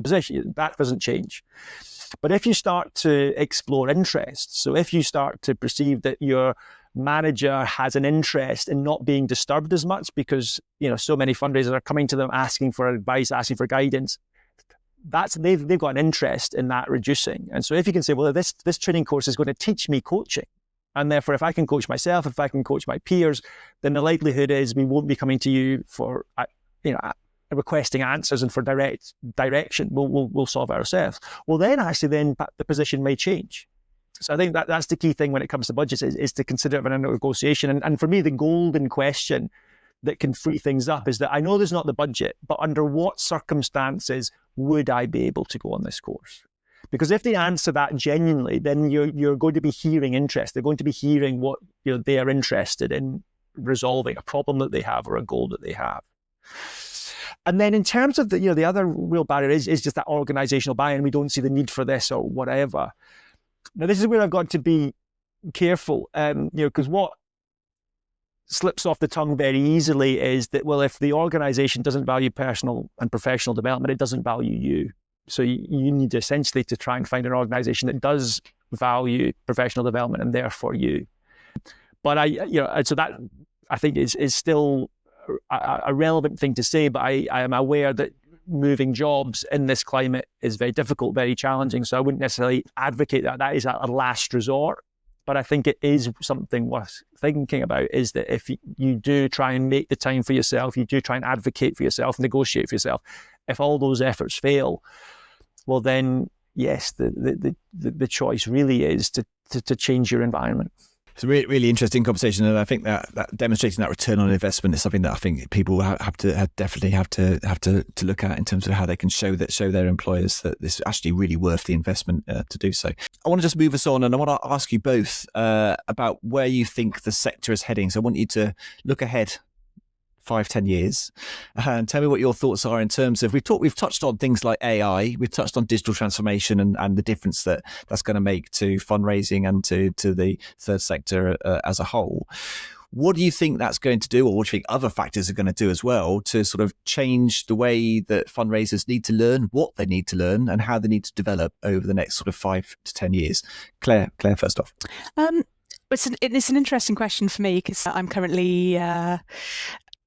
position that doesn't change. But if you start to explore interests, so if you start to perceive that your manager has an interest in not being disturbed as much because so many fundraisers are coming to them asking for advice, asking for guidance, they've got an interest in that reducing. And so if you can say, well, this training course is going to teach me coaching, and therefore if I can coach myself, if I can coach my peers, then the likelihood is we won't be coming to you for requesting answers and for direct direction. We'll solve it ourselves. Well, then the position may change. So I think that's the key thing when it comes to budgets is to consider it in a negotiation. And for me, the golden question that can free things up is that I know there's not the budget, but under what circumstances would I be able to go on this course? Because if they answer that genuinely, then you're going to be hearing interest. They're going to be hearing what they are interested in resolving, a problem that they have or a goal that they have. And then in terms of the other real barrier is just that organizational buy-in. We don't see the need for this or whatever. Now, this is where I've got to be careful, because what slips off the tongue very easily is that, well, if the organization doesn't value personal and professional development, it doesn't value you. So you need essentially to try and find an organization that does value professional development and therefore you. But so that I think is still a relevant thing to say, but I am aware that moving jobs in this climate is very difficult, very challenging. So I wouldn't necessarily advocate that. That is a last resort. But I think it is something worth thinking about, is that if you do try and make the time for yourself, you do try and advocate for yourself, negotiate for yourself, if all those efforts fail, well then, yes, the choice really is to change your environment. It's a really, really interesting conversation, and I think that demonstrating that return on investment is something that I think people definitely have to look at in terms of how they can show their employers that this is actually really worth the investment to do so. I want to just move us on, and I want to ask you both about where you think the sector is heading. So I want you to look ahead 5-10 years and tell me what your thoughts are in terms of, we've touched on things like AI, we've touched on digital transformation and the difference that's going to make to fundraising and to the third sector as a whole. What do you think that's going to do, or what do you think other factors are going to do as well to sort of change the way that fundraisers need to learn, what they need to learn, and how they need to develop over the next sort of 5 to 10 years? Claire, first off. It's an interesting question for me, because I'm currently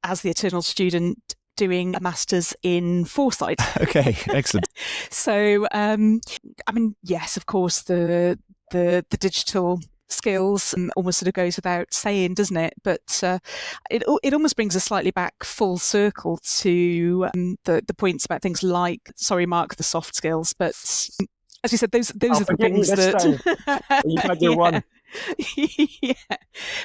as the eternal student doing a master's in foresight. Okay, excellent. So, yes, of course, the digital skills almost sort of goes without saying, doesn't it? But it almost brings us slightly back full circle to the points about things like, sorry, Mark, the soft skills. But as you said, those are the things that you've had your one. Yeah.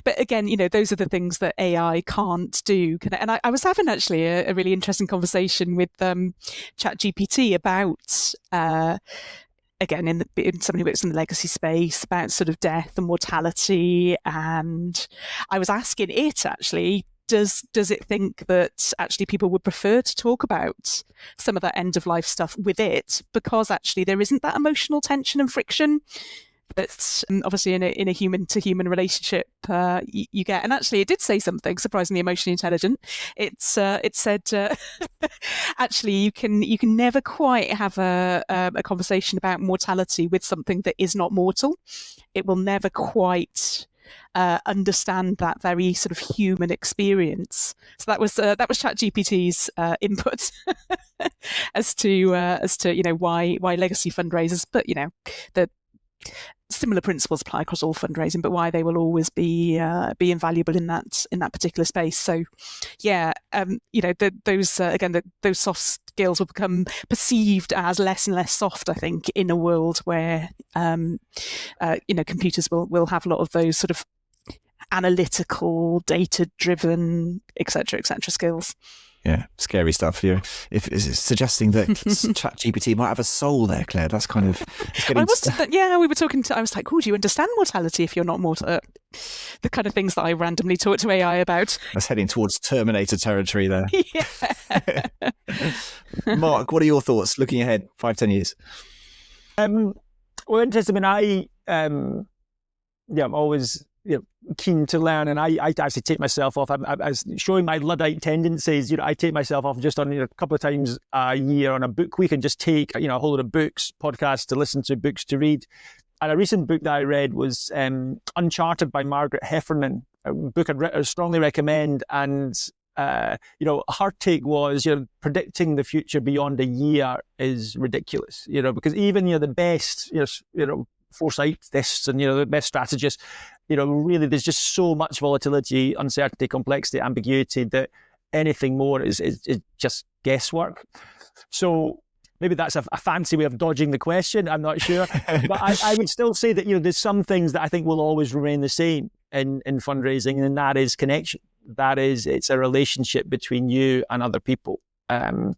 But again, those are the things that AI can't do. And I was having actually a really interesting conversation with ChatGPT about again, in somebody who works in the legacy space, about sort of death and mortality. And I was asking it actually, does it think that actually people would prefer to talk about some of that end of life stuff with it, because actually there isn't that emotional tension and friction that obviously in a human to human relationship you get. And actually it did say something surprisingly emotionally intelligent. It said actually you can never quite have a conversation about mortality with something that is not mortal. It will never quite understand that very sort of human experience. So that was ChatGPT's input as to why legacy fundraisers, but the similar principles apply across all fundraising, but why they will always be invaluable in that particular space. So, yeah, those soft skills will become perceived as less and less soft, I think, in a world where computers will have a lot of those sort of analytical, data-driven, etc., skills. Yeah, scary stuff. If it's suggesting that ChatGPT might have a soul there, Claire, that's kind of. We were talking to. I was like, "Oh, do you understand mortality if you're not mortal?" The kind of things that I randomly talk to AI about. That's heading towards Terminator territory there. Yeah. Mark, what are your thoughts looking ahead 5-10 years? Well, interesting. I'm always keen to learn, and I actually take myself off. I showing my Luddite tendencies. I take myself off just on a couple of times a year on a book week, and just take a whole lot of books, podcasts to listen to, books to read. And a recent book that I read was Uncharted by Margaret Heffernan, a book I'd strongly recommend. And her take was, predicting the future beyond a year is ridiculous. Because even the best foresightists and the best strategists, really there's just so much volatility, uncertainty, complexity, ambiguity that anything more is just guesswork. So maybe that's a fancy way of dodging the question. I'm not sure, but I would still say that there's some things that I think will always remain the same in fundraising, and that is connection. That is, it's a relationship between you and other people, and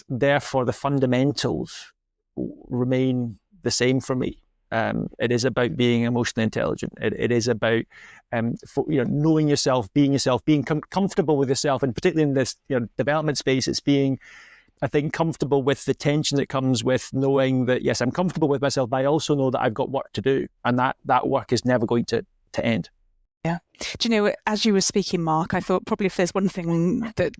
therefore the fundamentals remain the same for me. It is about being emotionally intelligent. It is about knowing yourself, being comfortable with yourself, and particularly in this development space, it's being, I think, comfortable with the tension that comes with knowing that, yes, I'm comfortable with myself, but I also know that I've got work to do, and that work is never going to end. Yeah. Do you know, as you were speaking, Mark, I thought probably if there's one thing that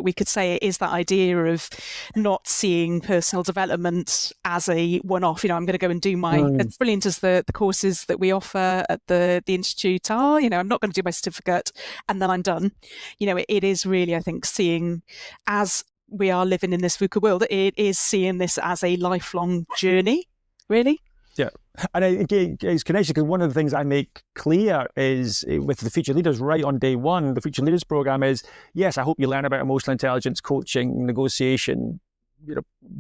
we could say, it is that idea of not seeing personal development as a one-off. I'm going to go and do my, as brilliant as the courses that we offer at the Institute are, I'm not going to do my certificate and then I'm done. It is really, I think, seeing, as we are living in this VUCA world, it is seeing this as a lifelong journey, really. Yeah. And again, it's connection, because one of the things I make clear is with the Future Leaders right on day one, the Future Leaders program is, yes, I hope you learn about emotional intelligence, coaching, negotiation,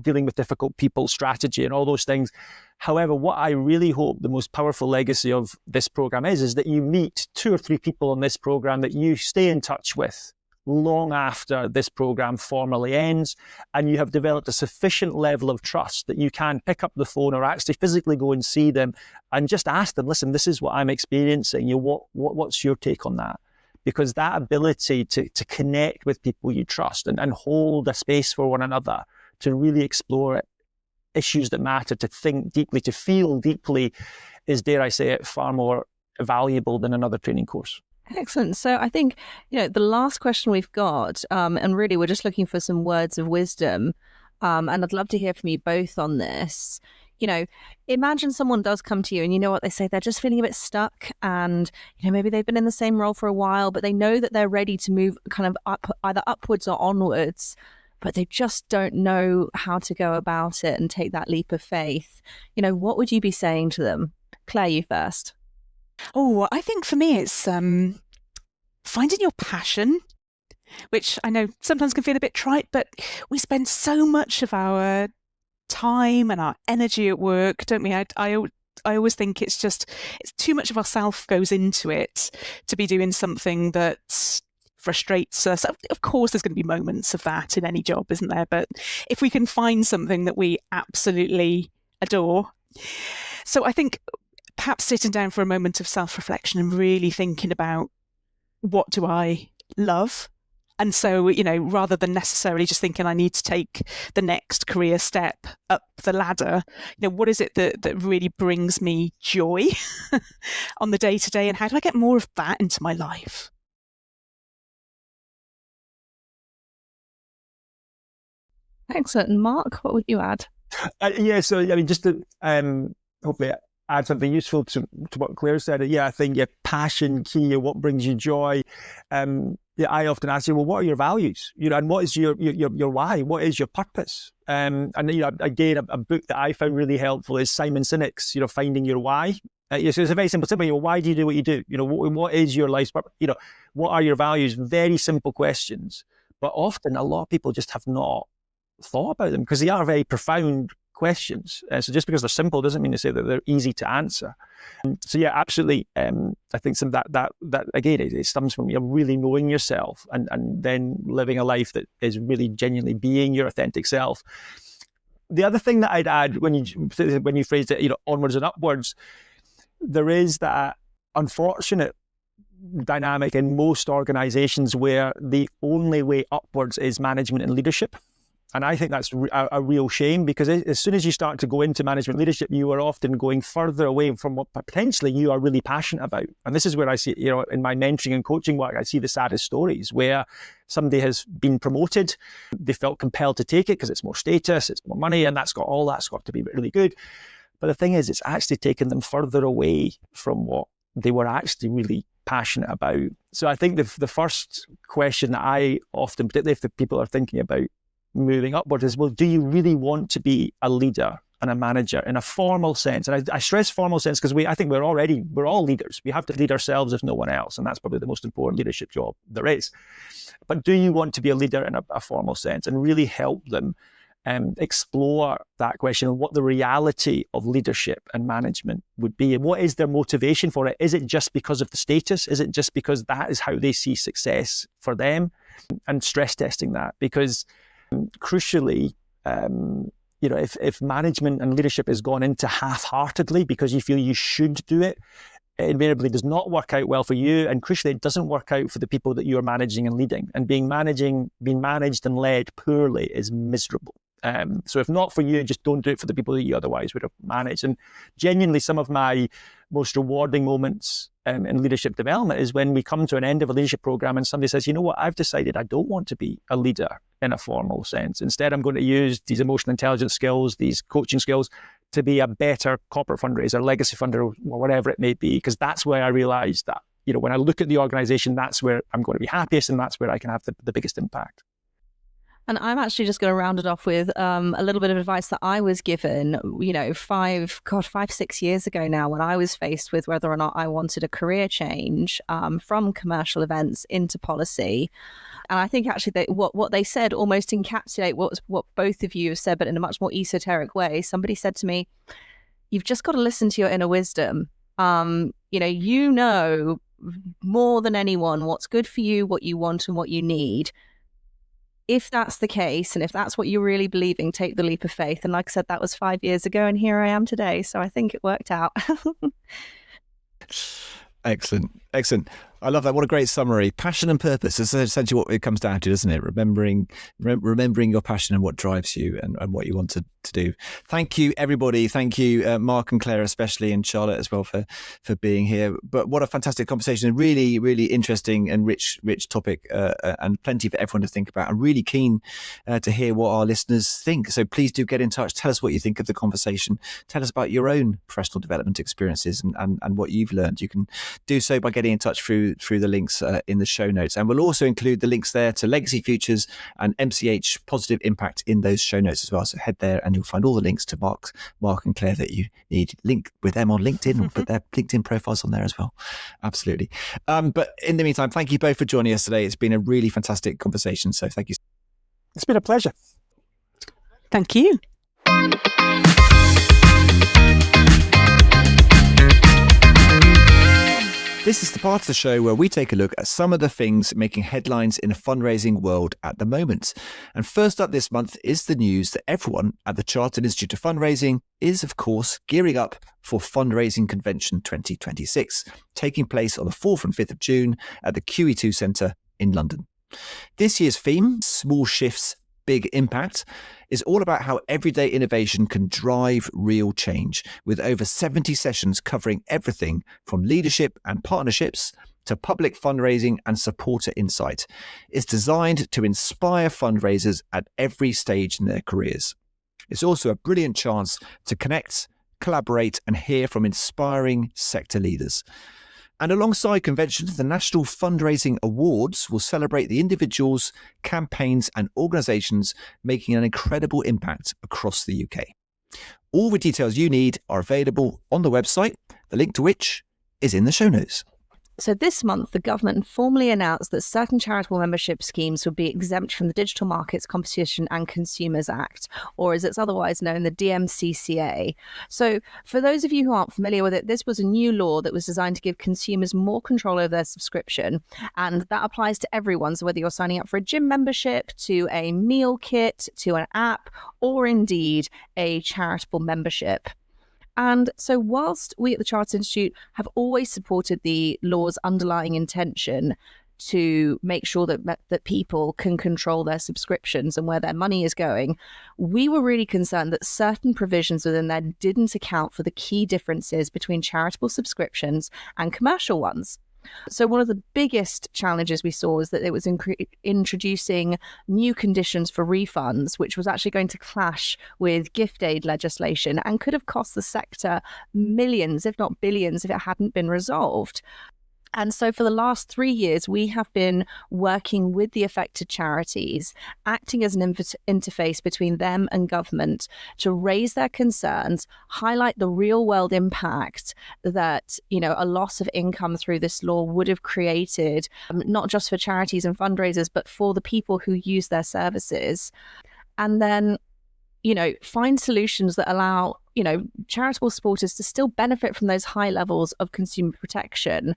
dealing with difficult people, strategy, and all those things. However, what I really hope the most powerful legacy of this program is that you meet 2 or 3 people on this program that you stay in touch with long after this program formally ends, and you have developed a sufficient level of trust that you can pick up the phone or actually physically go and see them and just ask them, listen, this is what I'm experiencing. What's your take on that? Because that ability to connect with people you trust and hold a space for one another, to really explore issues that matter, to think deeply, to feel deeply, is, dare I say it, far more valuable than another training course. Excellent. So I think, the last question we've got, and really we're just looking for some words of wisdom, and I'd love to hear from you both on this. Imagine someone does come to you and you know what they say, they're just feeling a bit stuck, and, maybe they've been in the same role for a while, but they know that they're ready to move kind of up, either upwards or onwards, but they just don't know how to go about it and take that leap of faith. What would you be saying to them? Claire, you first. Oh, I think for me it's finding your passion, which I know sometimes can feel a bit trite, but we spend so much of our time and our energy at work, don't we? I always think it's too much of ourself goes into it to be doing something that frustrates us. Of course, there's going to be moments of that in any job, isn't there? But if we can find something that we absolutely adore. So I think perhaps sitting down for a moment of self-reflection and really thinking about, what do I love? And so, rather than necessarily just thinking I need to take the next career step up the ladder, what is it that really brings me joy on the day-to-day, and how do I get more of that into my life? Excellent. And Mark, what would you add? So I mean, just to hopefully add something useful to what Claire said. I think your passion, key, what brings you joy. I often ask you, well, what are your values? And what is your why? What is your purpose? And again, a book that I found really helpful is Simon Sinek's, Finding Your Why. So it's a very simple, why do you do what you do? What is your life's purpose? What are your values? Very simple questions, but often a lot of people just have not thought about them because they are very profound questions. So just because they're simple doesn't mean to say that they're easy to answer. So absolutely. I think some that again, it stems from really knowing yourself and then living a life that is really genuinely being your authentic self. The other thing that I'd add when you phrased it, onwards and upwards, there is that unfortunate dynamic in most organizations where the only way upwards is management and leadership. And I think that's a real shame, because as soon as you start to go into management leadership, you are often going further away from what potentially you are really passionate about. And this is where I see, in my mentoring and coaching work, I see the saddest stories where somebody has been promoted, they felt compelled to take it because it's more status, it's more money, and that's got to be really good. But the thing is, it's actually taken them further away from what they were actually really passionate about. So I think the first question that I often, particularly if the people are thinking about moving upwards, is, well, do you really want to be a leader and a manager in a formal sense? And I stress formal sense because I think we're all leaders. We have to lead ourselves if no one else, and that's probably the most important leadership job there is. But do you want to be a leader in a formal sense, and really help them explore that question of what the reality of leadership and management would be, and what is their motivation for it? Is it just because of the status? Is it just because that is how they see success for them? And stress testing that, because crucially, if management and leadership is gone into half-heartedly because you feel you should do it, it invariably does not work out well for you, and crucially, it doesn't work out for the people that you are managing and leading. And being managed and led poorly is miserable. So if not for you, just don't do it for the people that you otherwise would have managed. And genuinely, some of my most rewarding moments in leadership development is when we come to an end of a leadership program and somebody says, you know what, I've decided I don't want to be a leader in a formal sense. Instead, I'm going to use these emotional intelligence skills, these coaching skills, to be a better corporate fundraiser, legacy funder, or whatever it may be, because that's where I realized that, when I look at the organization, that's where I'm going to be happiest, and that's where I can have the biggest impact. And I'm actually just going to round it off with a little bit of advice that I was given, 5-6 years ago now, when I was faced with whether or not I wanted a career change from commercial events into policy. And I think actually what they said almost encapsulate what both of you have said, but in a much more esoteric way. Somebody said to me, you've just got to listen to your inner wisdom. You know more than anyone what's good for you, what you want and what you need. If that's the case, and if that's what you're really believing, take the leap of faith. And like I said, that was 5 years ago, and here I am today. So I think it worked out. Excellent. I love that. What a great summary. Passion and purpose is essentially what it comes down to, doesn't it? Remembering your passion and what drives you and what you want to do. Thank you, everybody. Thank you, Mark and Claire especially, and Charlotte as well for being here. But what a fantastic conversation. A really, really interesting and rich topic and plenty for everyone to think about. I'm really keen to hear what our listeners think. So please do get in touch. Tell us what you think of the conversation. Tell us about your own professional development experiences and what you've learned. You can do so by getting getting in touch through the links in the show notes. And we'll also include the links there to Legacy Futures and MCH Positive Impact in those show notes as well. So head there and you'll find all the links to Mark and Claire that you need. Link with them on LinkedIn or put their LinkedIn profiles on there as well. Absolutely. But in the meantime, thank you both for joining us today. It's been a really fantastic conversation. So thank you. It's been a pleasure. Thank you. This is the part of the show where we take a look at some of the things making headlines in the fundraising world at the moment. And first up this month is the news that everyone at the Chartered Institute of Fundraising is, of course, gearing up for Fundraising Convention 2026, taking place on the 4th and 5th of June at the QE2 Centre in London. This year's theme, Small Shifts, Big Impact, is all about how everyday innovation can drive real change, with over 70 sessions covering everything from leadership and partnerships to public fundraising and supporter insight. It's designed to inspire fundraisers at every stage in their careers. It's also a brilliant chance to connect, collaborate, and hear from inspiring sector leaders. And alongside conventions, the National Fundraising Awards will celebrate the individuals, campaigns and organisations making an incredible impact across the UK. All the details you need are available on the website, the link to which is in the show notes. So this month, the government formally announced that certain charitable membership schemes would be exempt from the Digital Markets Competition and Consumers Act, or as it's otherwise known, the DMCCA. So for those of you who aren't familiar with it, this was a new law that was designed to give consumers more control over their subscription. And that applies to everyone. So whether you're signing up for a gym membership, to a meal kit, to an app, or indeed a charitable membership. And so whilst we at the Chartered Institute have always supported the law's underlying intention to make sure that people can control their subscriptions and where their money is going, we were really concerned that certain provisions within there didn't account for the key differences between charitable subscriptions and commercial ones. So one of the biggest challenges we saw was that it was introducing new conditions for refunds, which was actually going to clash with gift aid legislation and could have cost the sector millions, if not billions, if it hadn't been resolved. And so for the last 3 years, we have been working with the affected charities, acting as an interface between them and government to raise their concerns, highlight the real world impact that, a loss of income through this law would have created, not just for charities and fundraisers, but for the people who use their services. And then, find solutions that allow, charitable supporters to still benefit from those high levels of consumer protection,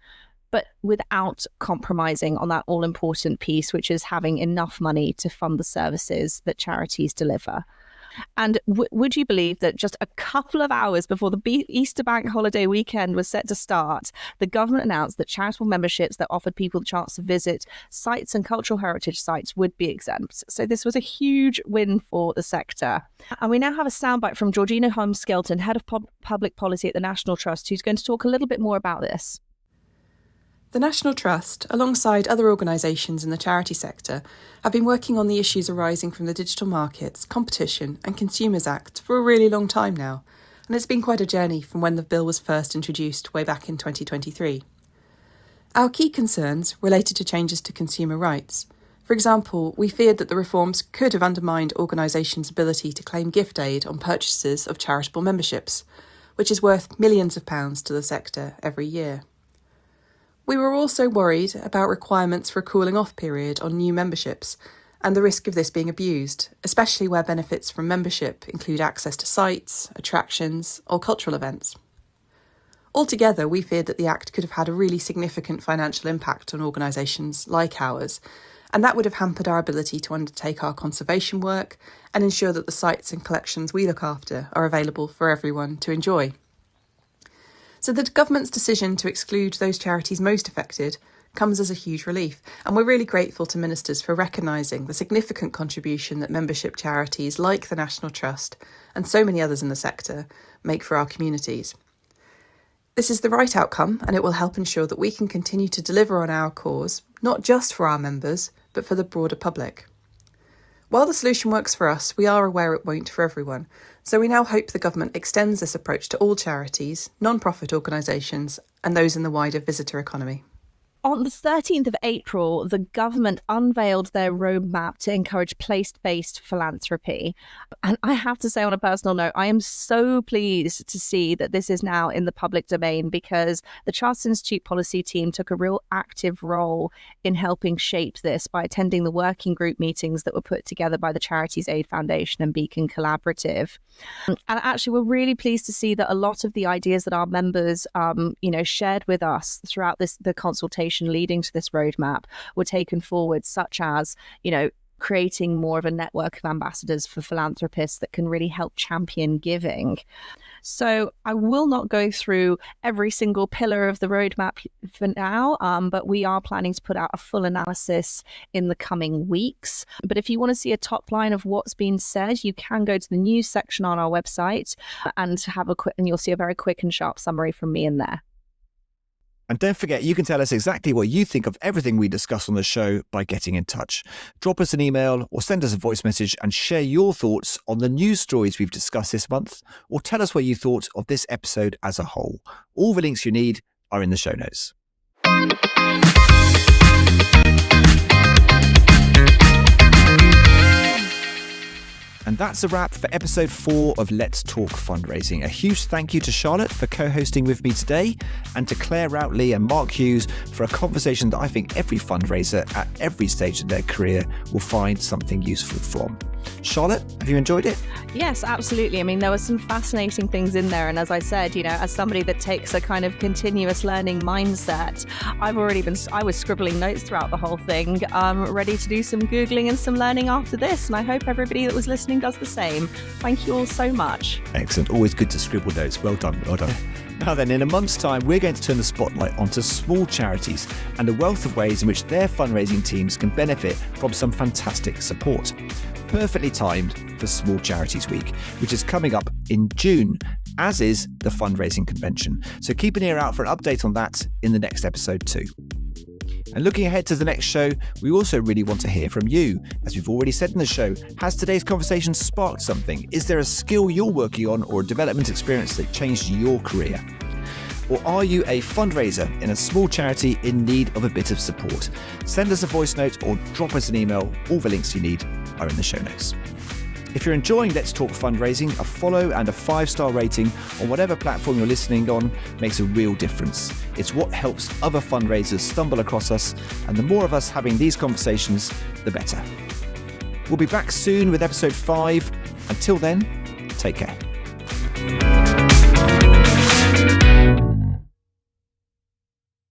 but without compromising on that all-important piece, which is having enough money to fund the services that charities deliver. And would you believe that just a couple of hours before the Easter bank holiday weekend was set to start, the government announced that charitable memberships that offered people the chance to visit sites and cultural heritage sites would be exempt. So this was a huge win for the sector. And we now have a soundbite from Georgina Holmes-Skelton, Head of Public Policy at the National Trust, who's going to talk a little bit more about this. The National Trust, alongside other organisations in the charity sector, have been working on the issues arising from the Digital Markets, Competition and Consumers Act for a really long time now, and it's been quite a journey from when the bill was first introduced way back in 2023. Our key concerns related to changes to consumer rights. For example, we feared that the reforms could have undermined organisations' ability to claim gift aid on purchases of charitable memberships, which is worth millions of pounds to the sector every year. We were also worried about requirements for a cooling off period on new memberships and the risk of this being abused, especially where benefits from membership include access to sites, attractions or cultural events. Altogether, we feared that the Act could have had a really significant financial impact on organisations like ours, and that would have hampered our ability to undertake our conservation work and ensure that the sites and collections we look after are available for everyone to enjoy. So the government's decision to exclude those charities most affected comes as a huge relief, and we're really grateful to ministers for recognising the significant contribution that membership charities like the National Trust and so many others in the sector make for our communities. This is the right outcome, and it will help ensure that we can continue to deliver on our cause, not just for our members, but for the broader public. While the solution works for us, we are aware it won't for everyone, so we now hope the government extends this approach to all charities, non-profit organisations and those in the wider visitor economy. On the 13th of April, the government unveiled their roadmap to encourage place-based philanthropy. And I have to say, on a personal note, I am so pleased to see that this is now in the public domain, because the Chartered Institute policy team took a real active role in helping shape this by attending the working group meetings that were put together by the Charities Aid Foundation and Beacon Collaborative. And actually, we're really pleased to see that a lot of the ideas that our members, shared with us throughout the consultation leading to this roadmap were taken forward, such as, creating more of a network of ambassadors for philanthropists that can really help champion giving. So I will not go through every single pillar of the roadmap for now, but we are planning to put out a full analysis in the coming weeks. But if you want to see a top line of what's been said, you can go to the news section on our website and you'll see a very quick and sharp summary from me in there. And don't forget, you can tell us exactly what you think of everything we discuss on the show by getting in touch. Drop us an email or send us a voice message and share your thoughts on the news stories we've discussed this month, or tell us what you thought of this episode as a whole. All the links you need are in the show notes. And that's a wrap for episode 4 of Let's Talk Fundraising. A huge thank you to Charlotte for co-hosting with me today, and to Claire Routley and Mark Hughes for a conversation that I think every fundraiser at every stage of their career will find something useful from. Charlotte, have you enjoyed it? Yes, absolutely. I mean, there were some fascinating things in there. And as I said, as somebody that takes a kind of continuous learning mindset, I was scribbling notes throughout the whole thing, ready to do some Googling and some learning after this. And I hope everybody that was listening does the same. Thank you all so much. Excellent. Always good to scribble notes. Well done. Well done. Now then, in a month's time, we're going to turn the spotlight onto small charities and the wealth of ways in which their fundraising teams can benefit from some fantastic support. Perfectly timed for Small Charities Week, which is coming up in June, as is the fundraising convention. So keep an ear out for an update on that in the next episode too. And looking ahead to the next show, we also really want to hear from you. As we've already said in the show, has today's conversation sparked something? Is there a skill you're working on or a development experience that changed your career? Or are you a fundraiser in a small charity in need of a bit of support? Send us a voice note or drop us an email. All the links you need are in the show notes. If you're enjoying Let's Talk Fundraising, a follow and a 5-star rating on whatever platform you're listening on makes a real difference. It's what helps other fundraisers stumble across us, and the more of us having these conversations, the better. We'll be back soon with episode 5. Until then, take care.